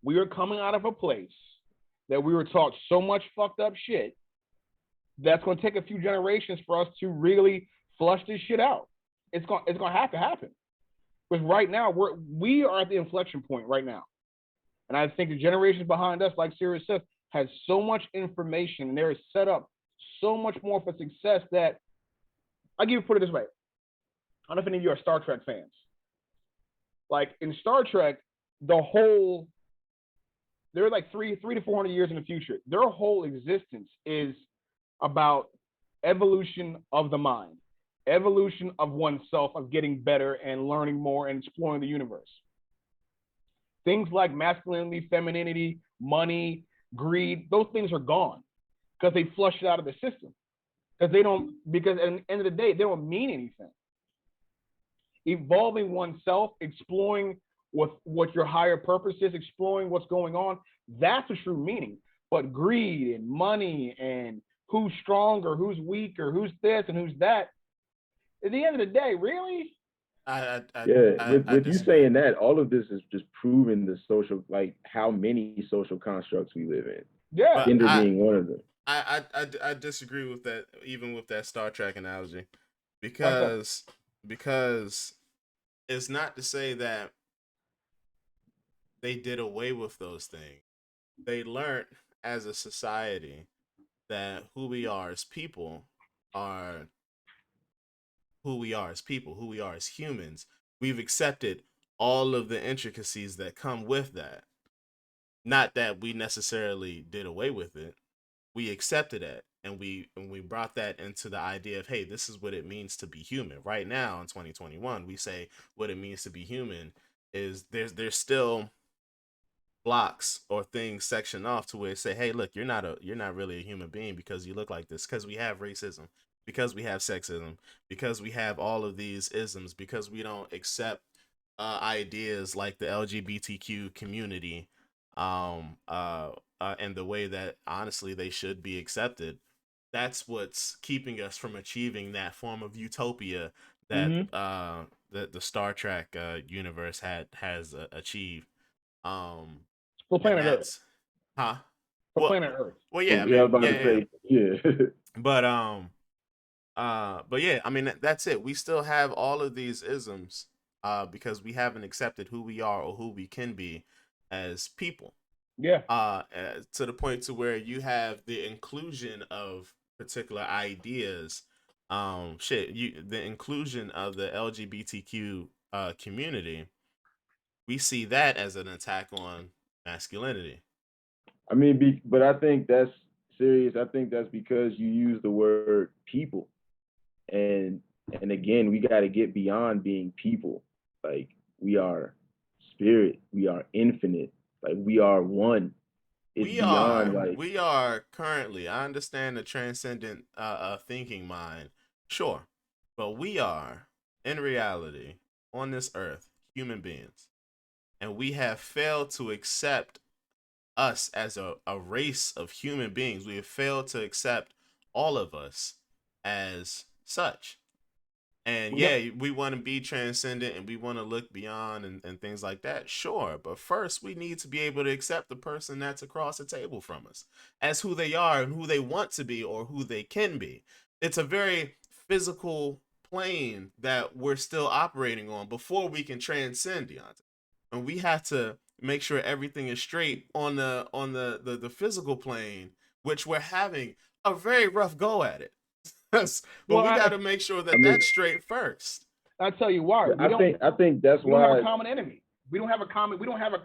we are coming out of a place that we were taught so much fucked up shit that's going to take a few generations for us to really flush this shit out. It's going to have to happen because right now we are at the inflection point right now, and I think the generations behind us, like Sirius says, has so much information and they're set up so much more for success that put it this way. I don't know if any of you are Star Trek fans. Like in Star Trek, the whole they're like three to 400 years in the future. Their whole existence is about evolution of the mind, evolution of oneself, of getting better and learning more and exploring the universe. Things like masculinity, femininity, money, greed, those things are gone because they flush it out of the system. Because at the end of the day, they don't mean anything. Evolving oneself, exploring what your higher purpose is, exploring what's going on, that's the true meaning. But greed and money and who's stronger, who's weaker, who's this and who's that, at the end of the day, really? Yeah, I with you disagree. saying that, all of this is just proving the social, like how many social constructs we live in. Yeah. But Gender being one of them. I disagree with that, even with that Star Trek analogy, Why so? because because it's not to say that they did away with those things. They learned as a society that who we are as people are who we are as people, who we are as humans. We've accepted all of the intricacies that come with that. Not that we necessarily did away with it. We accepted it, and we brought that into the idea of, hey, this is what it means to be human. Right now in 2021, we say what it means to be human is there's still blocks or things sectioned off to where say, hey, look, you're not really a human being because you look like this, because we have racism, because we have sexism, because we have all of these isms, because we don't accept ideas like the LGBTQ community, and the way that honestly they should be accepted. That's what's keeping us from achieving that form of utopia that Mm-hmm. the Star Trek universe has achieved. Um, For and planet Earth. that's huh? For Well, planet Earth. well, yeah. I Yeah, I was mean, about yeah, to yeah. say, yeah. But but yeah. I mean, that's it. We still have all of these isms, because we haven't accepted who we are or who we can be as people. Yeah. To the point to where you have the inclusion of particular ideas. The inclusion of the LGBTQ community, we see that as an attack on masculinity. I mean, but I think that's serious. I think that's because you use the word people, and and again, we got to get beyond being people. Like we are spirit, we are infinite, like we are one. It's beyond like We are currently, I understand the transcendent thinking mind, sure, but we are in reality on this earth human beings, and we have failed to accept us as a race of human beings. We have failed to accept all of us as such. And Yep. yeah, we want to be transcendent and we want to look beyond and things like that. Sure. But first, we need to be able to accept the person that's across the table from us as who they are and who they want to be or who they can be. It's a very physical plane that we're still operating on before we can transcend, Deontay. And we have to make sure everything is straight on the physical plane, which we're having a very rough go at it. But Well, we got to make sure I that mean, that's straight first. I tell you why. I think that's We don't have a why. common enemy. We don't have a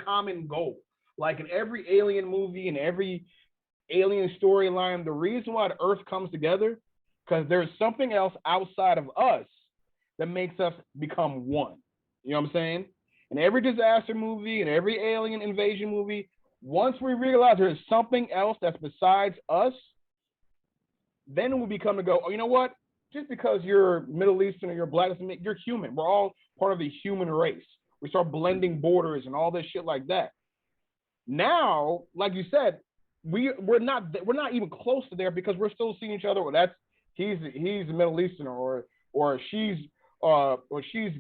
common goal. Like in every alien movie and every alien storyline, the reason why the Earth comes together, because there's something else outside of us that makes us become one. You know what I'm saying? In every disaster movie, in every alien invasion movie, once we realize there's something else that's besides us, then we become to go, oh, you know what? Just because you're Middle Eastern or you're black doesn't make you're human. We're all part of the human race. We start blending borders and all this shit like that. Now, like you said, we're not even close to there because we're still seeing each other. Well, that's he's Middle Eastern or she's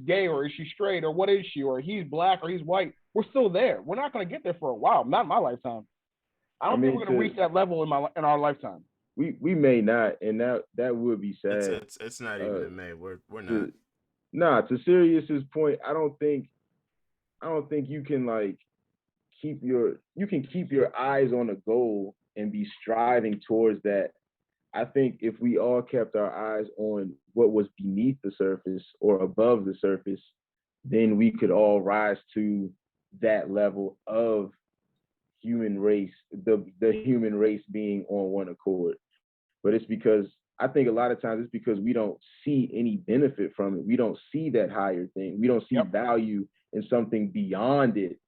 gay or is she straight or what is she or he's black or he's white. We're still there. We're not going to get there for a while. Not in my lifetime. I I don't think we're mean, going to reach that level in our lifetime. we may not, and that would be sad. It's not even Uh, in May. We're not. to nah, to Sirius's point, I don't think you can like keep your eyes on a goal and be striving towards that. I think if we all kept our eyes on what was beneath the surface or above the surface, then we could all rise to that level of human race, the human race being on one accord. But it's because I think a lot of times it's because we don't see any benefit from it. We don't see that higher thing. We don't see value in something beyond it.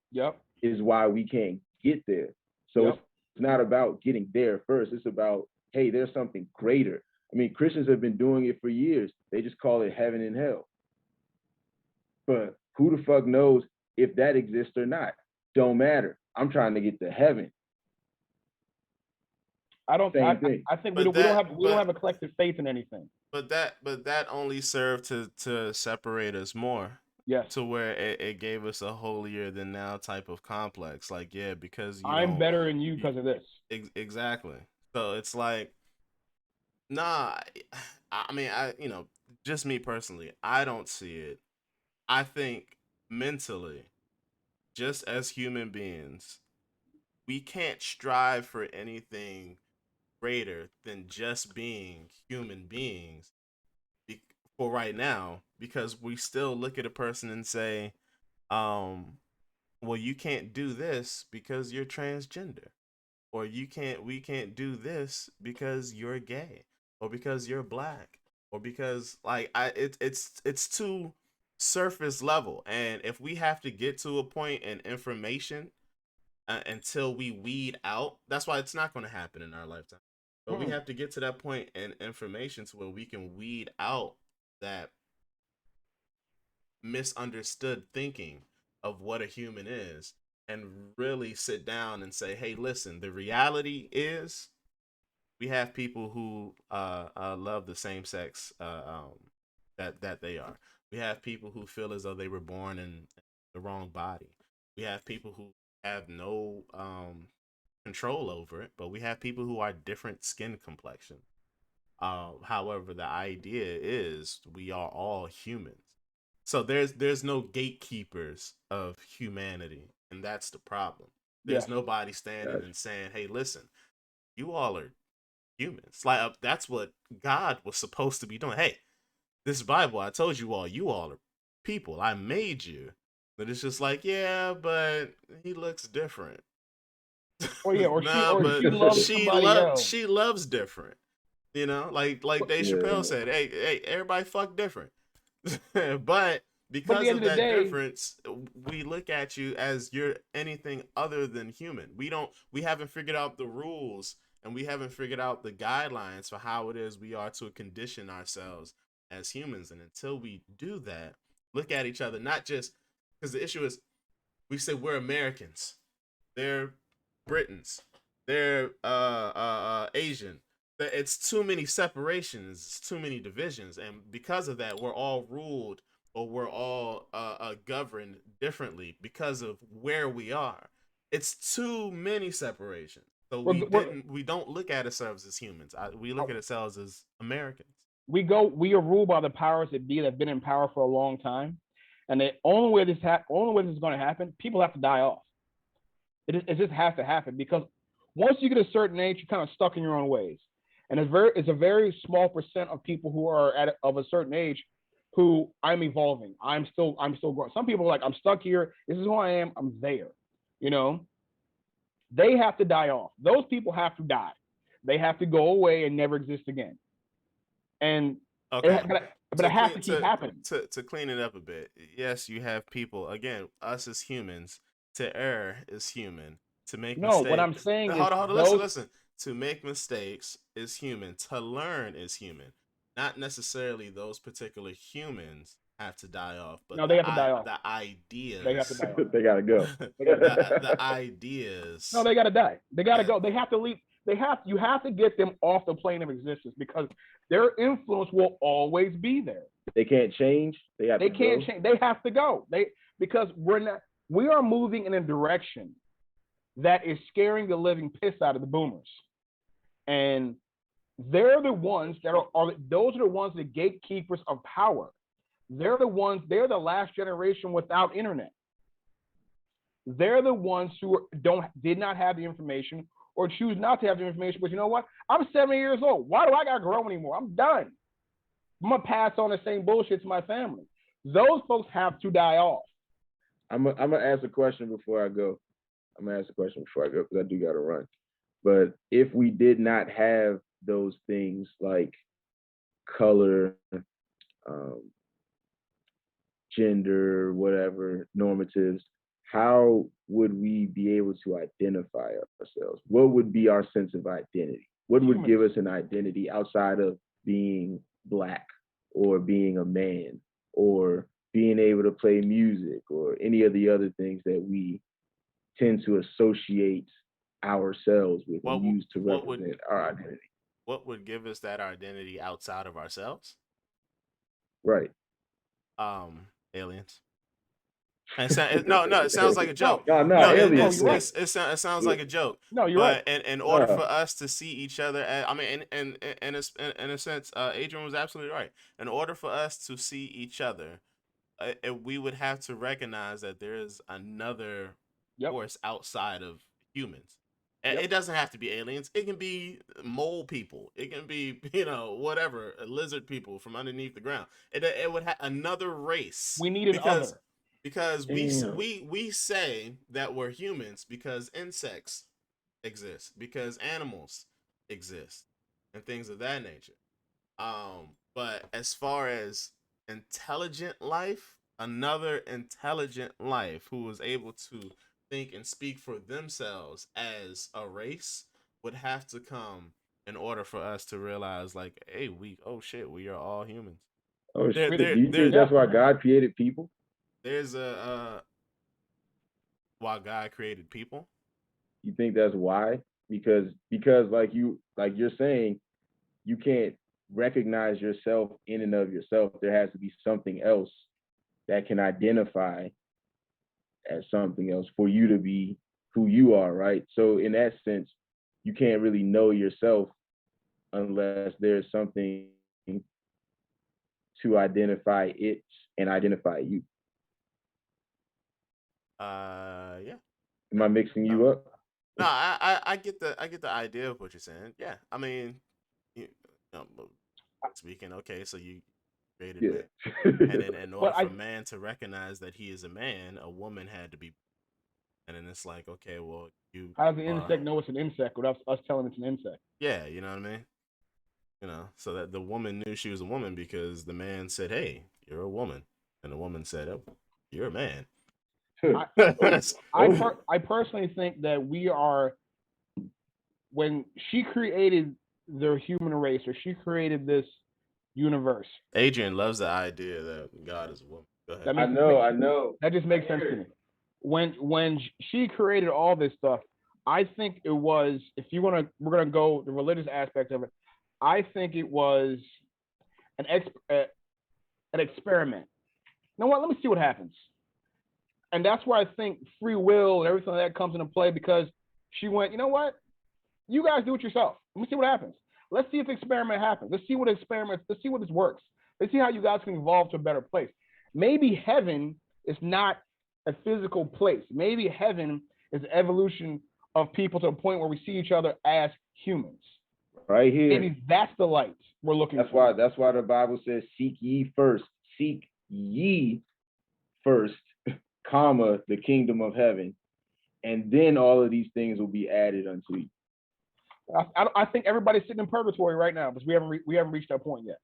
Is why we can't get there. So it's not about getting there first. It's about, hey, there's something greater. I mean, Christians have been doing it for years. They just call it heaven and hell. But who the fuck knows if that exists or not? Don't matter. I'm trying to get to heaven. I think we don't have a collective faith in anything. But that only served to separate us more. Yes. To where it gave us a holier than thou type of complex. Like, yeah, because I'm better than you because of this. Exactly. So it's like, nah. I mean, just me personally, I don't see it. I think mentally, just as human beings, we can't strive for anything greater than just being human beings for right now, because we still look at a person and say, well, you can't do this because you're transgender, or we can't do this because you're gay, or because you're black, or because it's too surface level. And if we have to get to a point in information until we weed out, that's why it's not going to happen in our lifetime. But we have to get to that point in information to where we can weed out that misunderstood thinking of what a human is, and really sit down and say, hey, listen, the reality is we have people who love the same sex that they are. We have people who feel as though they were born in the wrong body. We have people who have no control over it, but we have people who are different skin complexion. However, the idea is we are all humans. So there's no gatekeepers of humanity, and that's the problem. There's nobody standing and saying, "Hey, listen, you all are humans." Like that's what God was supposed to be doing. Hey, this Bible, I told you all are people. I made you. But it's just like, yeah, but he looks different. Or she loves different. You know, like Dave Chappelle said, hey, everybody fuck different. But because of that difference, we look at you as you're anything other than human. We haven't figured out the rules, and we haven't figured out the guidelines for how it is we are to condition ourselves as humans. And until we do that, look at each other, not just because the issue is we say we're Americans, they're Britons, they're Asian. It's too many separations, it's too many divisions, and because of that, we're all ruled, or we're all governed differently because of where we are. It's too many separations. So we don't look at ourselves as humans. We look at ourselves as Americans. We are ruled by the powers that be that have been in power for a long time, and the only way this is going to happen, people have to die off. It just has to happen, because once you get a certain age, you're kind of stuck in your own ways. And it's a very small percent of people who are of a certain age who I'm evolving. I'm still growing. Some people are like, I'm stuck here. This is who I am. I'm there. You know, they have to die off. Those people have to die. They have to go away and never exist again. And okay, but it has to keep happening. To clean it up a bit. Yes, you have people, again, us as humans. To err is human. To make mistakes. What I'm saying is, hold on, listen. To make mistakes is human. To learn is human. Not necessarily those particular humans have to die off, but no, they have to die off. The ideas. They have to die off. They gotta go. the ideas. No, they gotta die. They gotta go. They have to leave. You have to get them off the plane of existence, because their influence will always be there. They can't change. They can't change. They have to go. Because we are moving in a direction that is scaring the living piss out of the boomers. And they're the ones that those are the ones, the gatekeepers of power. They're the last generation without internet. They're the ones who did not have the information, or choose not to have the information. But you know what? I'm 70 years old. Why do I gotta grow anymore? I'm done. I'm gonna pass on the same bullshit to my family. Those folks have to die off. I'm gonna ask a question before I go. I'm gonna ask a question before I go because I do gotta run. But if we did not have those things like color, um, gender, whatever normatives, how would we be able to identify ourselves? What would be our sense of identity? What would give us an identity outside of being black or being a man or being able to play music or any of the other things that we tend to associate ourselves with What and w- use to what would represent our identity? what would give us that identity outside of ourselves? Right. Aliens. No, it sounds like a No, joke. no, No, no, aliens. you're right. it sounds like a joke. No, you're right. But in order No. for us to see each other, I mean, in a sense, Adrian was absolutely right. In order for us to see each other, we would have to recognize that there is another Yep. force outside of humans. Yep. It doesn't have to be aliens. It can be mole people. It can be whatever, lizard people from underneath the ground. It would have another race We need an because other. Damn. we say that we're humans because insects exist, because animals exist, and things of that nature. But as far as intelligent life, another intelligent life who was able to think and speak for themselves as a race would have to come in order for us to realize, like, hey, oh shit, we are all humans. Oh There, shit. there, Do you think there, that's Yeah. why God created people? there's a why God created people. You think that's why? Because like you're saying, you can't recognize yourself in and of yourself. There has to be something else that can identify as something else for you to be who you are, right? So in that sense, you can't really know yourself unless there's something to identify it and identify you. Yeah. Am I mixing No, you up? no, I get the idea of what you're saying. Yeah, I mean, you, speaking. Okay, so you created Yeah. man, and in order But for man to recognize that he is a man, a woman had to be. And then it's like, okay, well, you how does an are, insect know it's an insect without us telling it's an insect? yeah, you know what I mean. So that the woman knew she was a woman because the man said, "Hey, you're a woman," and the woman said, "Oh, you're a man." I That's- I personally think that we are, when she created the human race, or she created this universe. Adrian loves the idea that God is a woman. Go ahead. That I makes know, I know. that just makes sense to me. When she created all this stuff, I think it was, if you want to, we're gonna go the religious aspect of it. I think it was an an experiment. You know what? Let me see what happens. And that's where I think free will and everything like that comes into play, because she went, you know what? You guys do it yourself. Let me see what happens. Let's see if the experiment happens. Let's see what experiments. Let's see what this works. Let's see how you guys can evolve to a better place. Maybe heaven is not a physical place. Maybe heaven is the evolution of people to a point where we see each other as humans. Right here. Maybe that's the light we're looking That's for. why the Bible says, seek ye first. Seek ye first, comma, the kingdom of heaven. And then all of these things will be added unto you. I think everybody's sitting in purgatory right now because we haven't reached that point yet.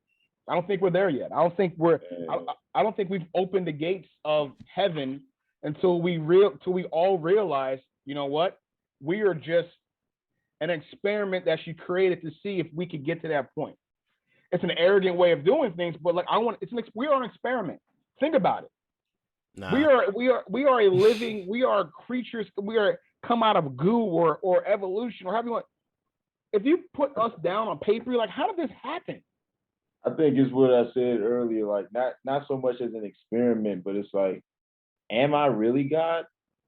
I don't think we're there yet. I don't think I don't think we've opened the gates of heaven until till we all realize, you know what, we are just an experiment that she created to see if we could get to that point. It's an arrogant way of doing things, but like we are an experiment. Think about it. Nah, We are a living. We are creatures. We are come out of goo or evolution or however you want. If you put us down on paper, you're like, how did this happen? I think it's what I said earlier, like not so much as an experiment, but it's like, am I really God?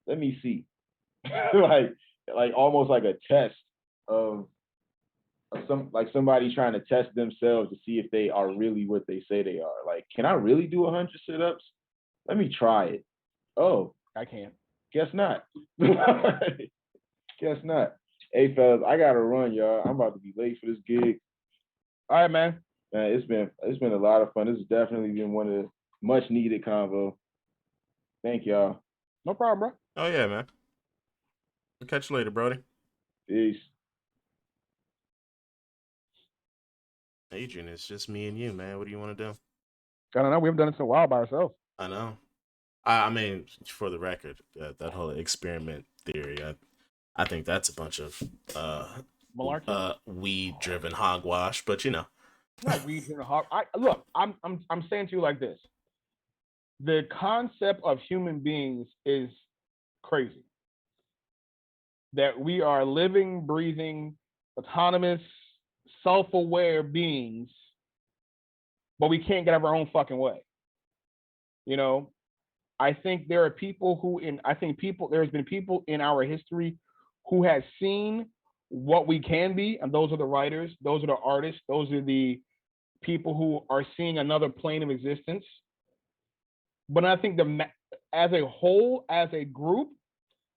Let me see. like almost like a test of somebody trying to test themselves to see if they are really what they say they are. Like, can I really do 100 sit-ups? Let me try it. Oh, I can't. guess not. Guess not. Hey fellas, I gotta run, y'all. I'm about to be late for this gig. All right, man. Man, it's been a lot of fun. This has definitely been one of the much needed convo. Thank y'all. No problem, bro. Oh yeah, man. I'll catch you later, Brody. Peace. Adrian, it's just me and you, man. What do you want to do? I don't know. We haven't done it in a while by ourselves. I know. I mean, for the record, that whole experiment theory, I think that's a bunch of Malarkey. weed-driven hogwash. But you know, Not weed in a hog. Look. I'm saying to you like this. The concept of human beings is crazy. That we are living, breathing, autonomous, self-aware beings, but we can't get out of our own fucking way. You know, I think there are people who there's been people in our history who has seen what we can be, and those are the writers, those are the artists, those are the people who are seeing another plane of existence. But I think as a whole, as a group,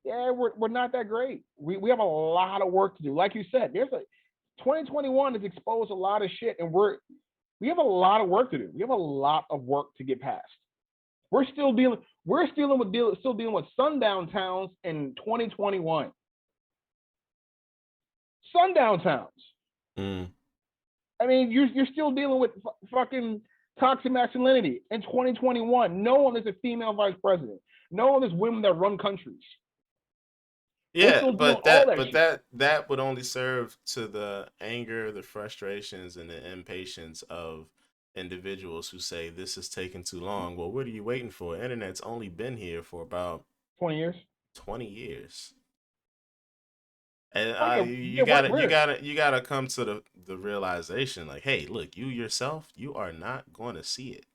yeah, we're not that great. We have a lot of work to do. Like you said, 2021 has exposed a lot of shit, and we have a lot of work to do. We have a lot of work to get past. We're still dealing with sundown towns in 2021. Sundown towns. I mean, you're still dealing with fucking toxic masculinity in 2021. No one is a female vice president. No one is women that run countries. yeah, but that would only serve to the anger, the frustrations, and the impatience of individuals who say this is taking too long. Well, what are you waiting for? Internet's only been here for about 20 years. 20 years. And you gotta come to the realization, like, hey, look, you yourself, you are not going to see it.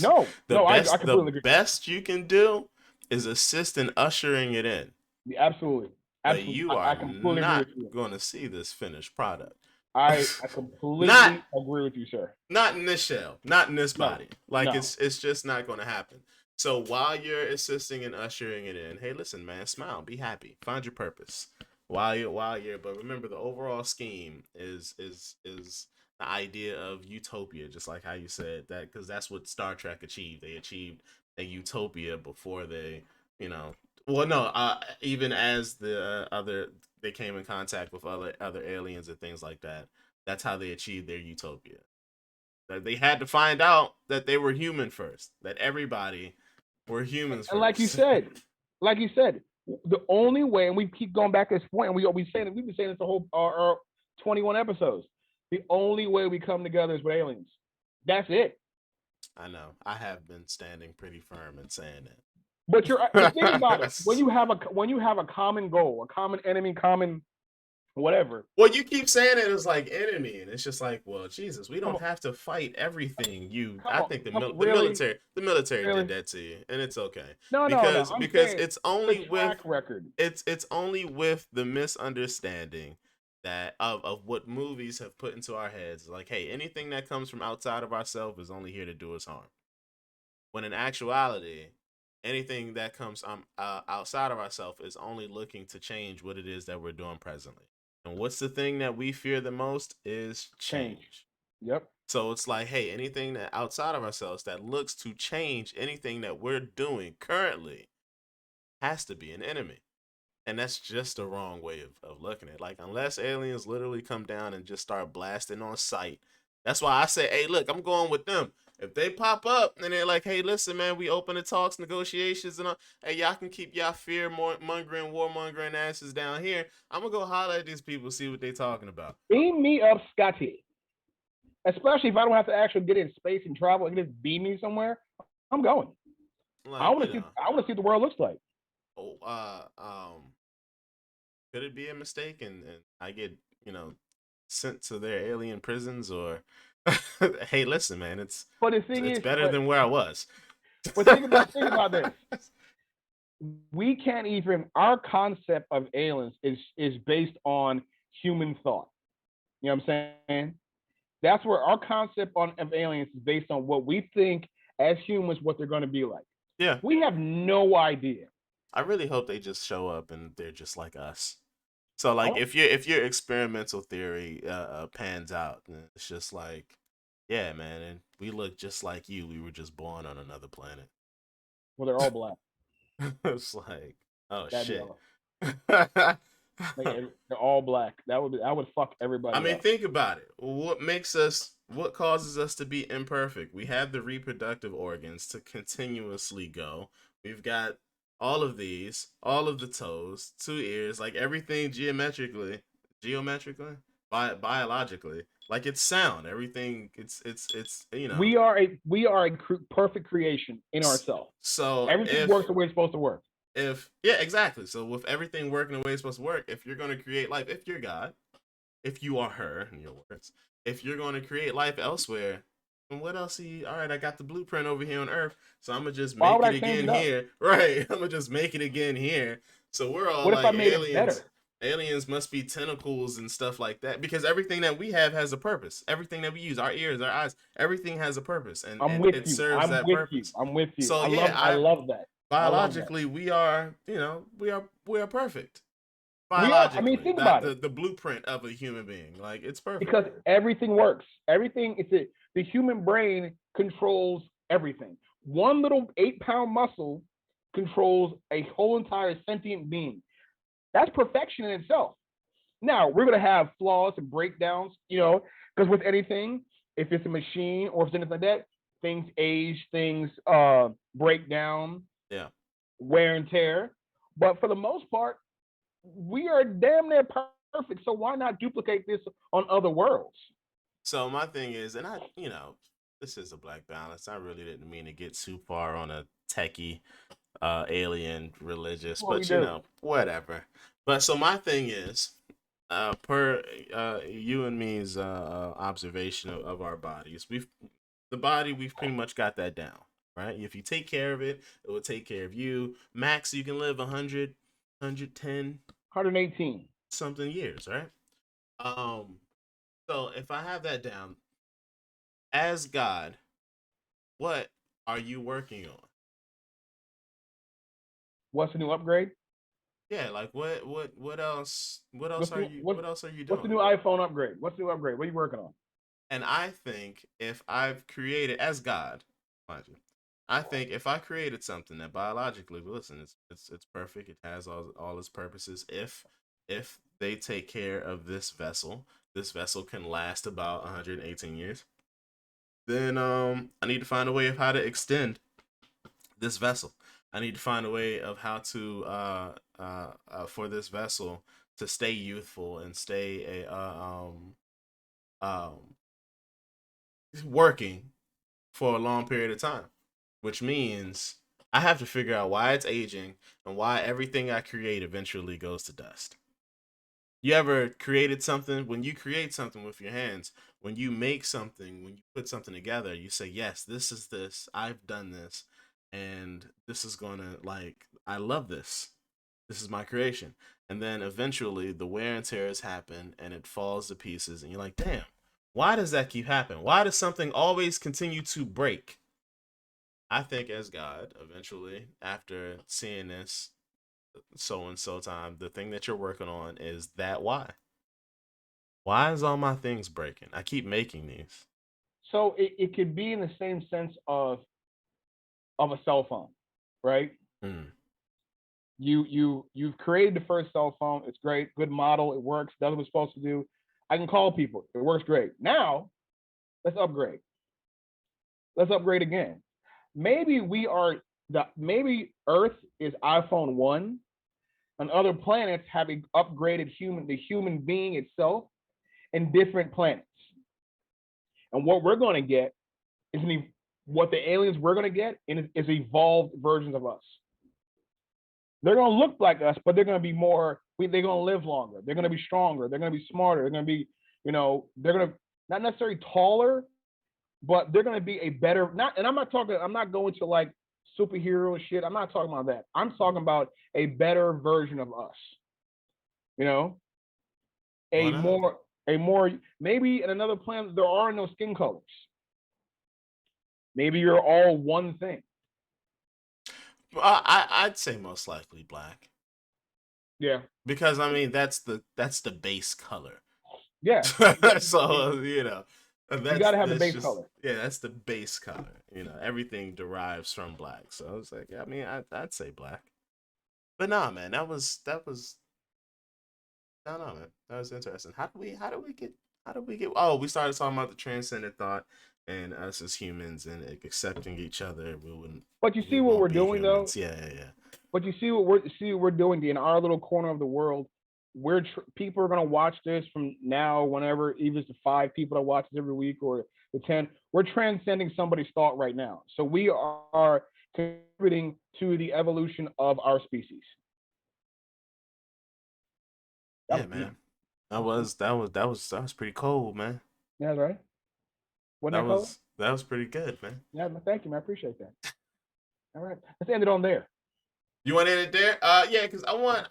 No, I completely agree. The best you can do is assist in ushering it in. Absolutely. But you are completely not agree with you. going to see this finished product. I completely agree with you, sir. Not in this shell, not in this body. No. It's just not going to happen. So while you're assisting and ushering it in, hey, listen, man, smile, be happy, find your purpose. But remember, the overall scheme is the idea of utopia, just like how you said that, because that's what Star Trek achieved. They achieved a utopia before they, even as they came in contact with other aliens and things like that. That's how they achieved their utopia. That they had to find out that they were human first. That everybody were humans first. And like you said, the only way, and we keep going back to this point, and we've been saying this the whole our 21 episodes. The only way we come together is with aliens. That's it. I know. I have been standing pretty firm in saying that. But think about it. When you have a common goal, a common enemy, common whatever. Well, you keep saying it as like enemy, and it's just like, well, Jesus, we don't have to fight everything. I think the military did that to you, and it's okay. Because it's only with record. It's only with the misunderstanding that of what movies have put into our heads. Like, hey, anything that comes from outside of ourselves is only here to do us harm. When in actuality, anything that comes outside of ourselves is only looking to change what it is that we're doing presently. And what's the thing that we fear the most is change. Yep. So it's like, hey, anything that outside of ourselves that looks to change anything that we're doing currently has to be an enemy. And that's just the wrong way of looking at it. Like, unless aliens literally come down and just start blasting on sight. That's why I say, hey, look, I'm going with them. If they pop up and they're like, hey, listen, man, we open the talks, negotiations, and hey, y'all can keep y'all fear-mongering, warmongering asses down here. I'm going to go holler at these people, see what they talking about. Beam me up, Scotty. Especially if I don't have to actually get in space and travel and just beam me somewhere. I'm going. Like, I want to see what the world looks like. Could it be a mistake and I get, sent to their alien prisons, or hey, listen, man, it's better than where I was. But think about this. We can't even, our concept of aliens is based on human thought. You know what I'm saying? That's where our concept of aliens is based on what we think as humans what they're going to be like. Yeah. We have no idea. I really hope they just show up and they're just like us. So like if your experimental theory pans out, it's just like, yeah, man, and we look just like you. We were just born on another planet. Well, they're all black. It's like, oh That'd be shit. all. Like, they're all black. That would fuck I everybody mean, up. think about it. What causes us to be imperfect? We have the reproductive organs to continuously go. We've got all of these, all of the toes, 2 ears, like everything geometrically, biologically, like it's sound. Everything, it's We are a perfect creation in ourselves. So Everything works the way it's supposed to work. yeah, exactly. So with everything working the way it's supposed to work, if you're going to create life, if you're God, if you are her, in your words, if you're going to create life elsewhere, then what else? All right, I got the blueprint over here on Earth, so I'm gonna just Why make would it I change again it up? here. Right, I'm gonna just make it again here. So we're all What if I like made it aliens. better? Aliens must be tentacles and stuff like that because everything that we have has a purpose. Everything that we use, our ears, our eyes, everything has a purpose, and I'm with it you. serves I'm that with you. purpose. I'm with you. So I yeah, love. I love that. I love that. biologically we are, we are perfect. We are. I mean, Biologically, think that about it. the blueprint of a human being, like it's perfect. Because everything works. Everything is it. The human brain controls everything. One little 8-pound muscle controls a whole entire sentient being. That's perfection in itself. Now we're gonna have flaws and breakdowns, because with anything, if it's a machine or if it's anything like that, things age, things break down, Yeah. wear and tear. But for the most part, we are damn near perfect. So why not duplicate this on other worlds? So my thing is, and this is a black balance. I really didn't mean to get too far on a techie, alien, religious, What we but do. whatever. But so my thing is, per you and me's observation of our bodies, we've pretty much got that down, right? If you take care of it, it will take care of you. Max, you can live 100, 118. something years, right? Um, so if I have that down, as God, what are you working on? What's the new upgrade? Yeah, like what else What's the what else are you what's the doing? new iPhone upgrade? What's the new upgrade? What are you working on? And I think if I've created as God, mind you, I think if I created something that biologically, listen, it's perfect. It has all its purposes. If they take care of this vessel can last about 118 years. Then I need to find a way of how to extend this vessel. I need to find a way of how to for this vessel to stay youthful and stay um working for a long period of time, which means I have to figure out why it's aging and why everything I create eventually goes to dust. You ever created something? When you create something with your hands, when you make something, when you put something together, you say, yes, this is this. I've done this. And this is going to, like, I love this. This is my creation. And then eventually the wear and tears happen and it falls to pieces. And you're like, damn, why does that keep happening? Why does something always continue to break? I think as God, eventually, after seeing this so and so time, the thing that you're working on is that why. Why is all my things breaking? I keep making these. So it could be in the same sense of a cell phone, right? Mm. You've created the first cell phone. It's great, good model. It works. Does what it's supposed to do. I can call people. It works great. Now let's upgrade. Let's upgrade again. Maybe Earth is iPhone 1, and other planets have upgraded the human being itself in different planets. And what we're going to get is what the aliens we're going to get is evolved versions of us. They're going to look like us, but they're going to be more. They're going to live longer. They're going to be stronger. They're going to be smarter. They're going to be, they're going to not necessarily taller, but they're going to be a better. Not, and I'm not talking. I'm not going to like superhero shit. I'm not talking about that. I'm talking about a better version of us. You know, Why a not? more a more maybe in another planet there are no skin colors. Maybe you're all one thing. I'd say most likely black Yeah, because I mean that's the base color. yeah. So You got to have the That's base just color. yeah, that's the base color. You know, everything derives from black. So I was like, I mean, I'd say black. But nah, man, that was no, no, man, that was interesting. How do we get? Oh, we started talking about the transcendent thought and us as humans and accepting each other. But you We see what won't we're be doing though. humans. Yeah, yeah, yeah. But you see what we're doing in our little corner of the world. People are gonna watch this from now, whenever, even if it's the 5 people that watch this every week or the 10. We're transcending somebody's thought right now. So we are contributing to the evolution of our species. Yeah, man. That was pretty cold, man. Yeah, that's right. Wasn't That that color? was that was pretty good, man. Yeah, thank you, man. I appreciate that. All right, let's end it on there. You want to end it there? Yeah, because I want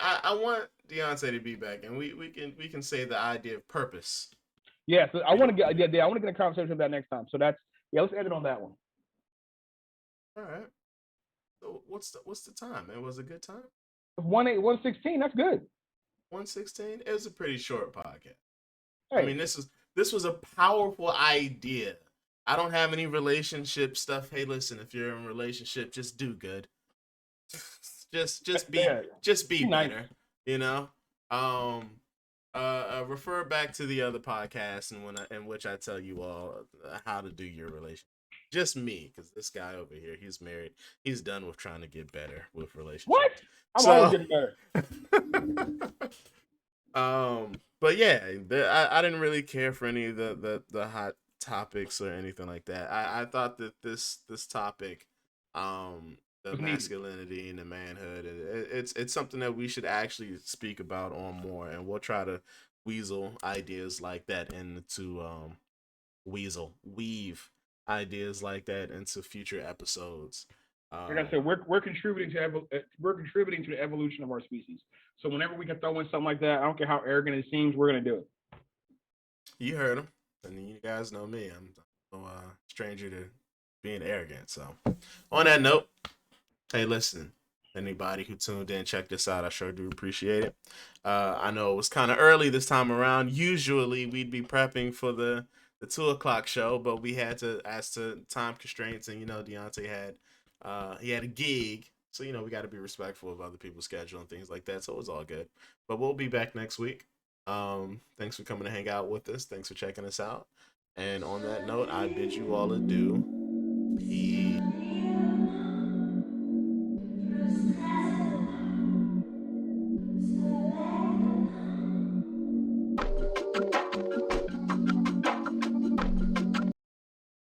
Deontay to be back, and we can say the idea of purpose. Yeah, so I want to get I want to get a conversation about that next time. So that's yeah, let's end it on that one. All right. So what's the time? It was a good time. 1:16. That's good. 1:16. It was a pretty short podcast. I Hey, mean, this was a powerful idea. I don't have any relationship stuff. Hey, listen, if you're in a relationship, just do good. Just be yeah, just be be nice. better, you know. Um, refer back to the other podcast and in which I tell you all how to do your relationship. Just me, because this guy over here, he's married. He's done with trying to get better with What? relationships. I'm always So, getting better. but yeah, I didn't really care for any of the hot topics or anything like that. I thought that this topic, the It's needed. masculinity and the manhood, it's something that we should actually speak about on more, and we'll try to weasel ideas like that into weave ideas like that into future episodes. Like I said, we're contributing to we're contributing to the evolution of our species. So whenever we can throw in something like that, I don't care how arrogant it seems, we're gonna do it. You heard him, and you guys know me. I'm no stranger to being arrogant. So, on that note, hey, listen, anybody who tuned in, check this out. I sure do appreciate it. I know it was kind of early this time around. Usually, we'd be prepping for the 2 o'clock show, but we had to, as to time constraints, and Deontay had he had a gig, so we got to be respectful of other people's schedule and things like that. So it was all good. But we'll be back next week. Thanks for coming to hang out with us. Thanks for checking us out. And on that note, I bid you all adieu.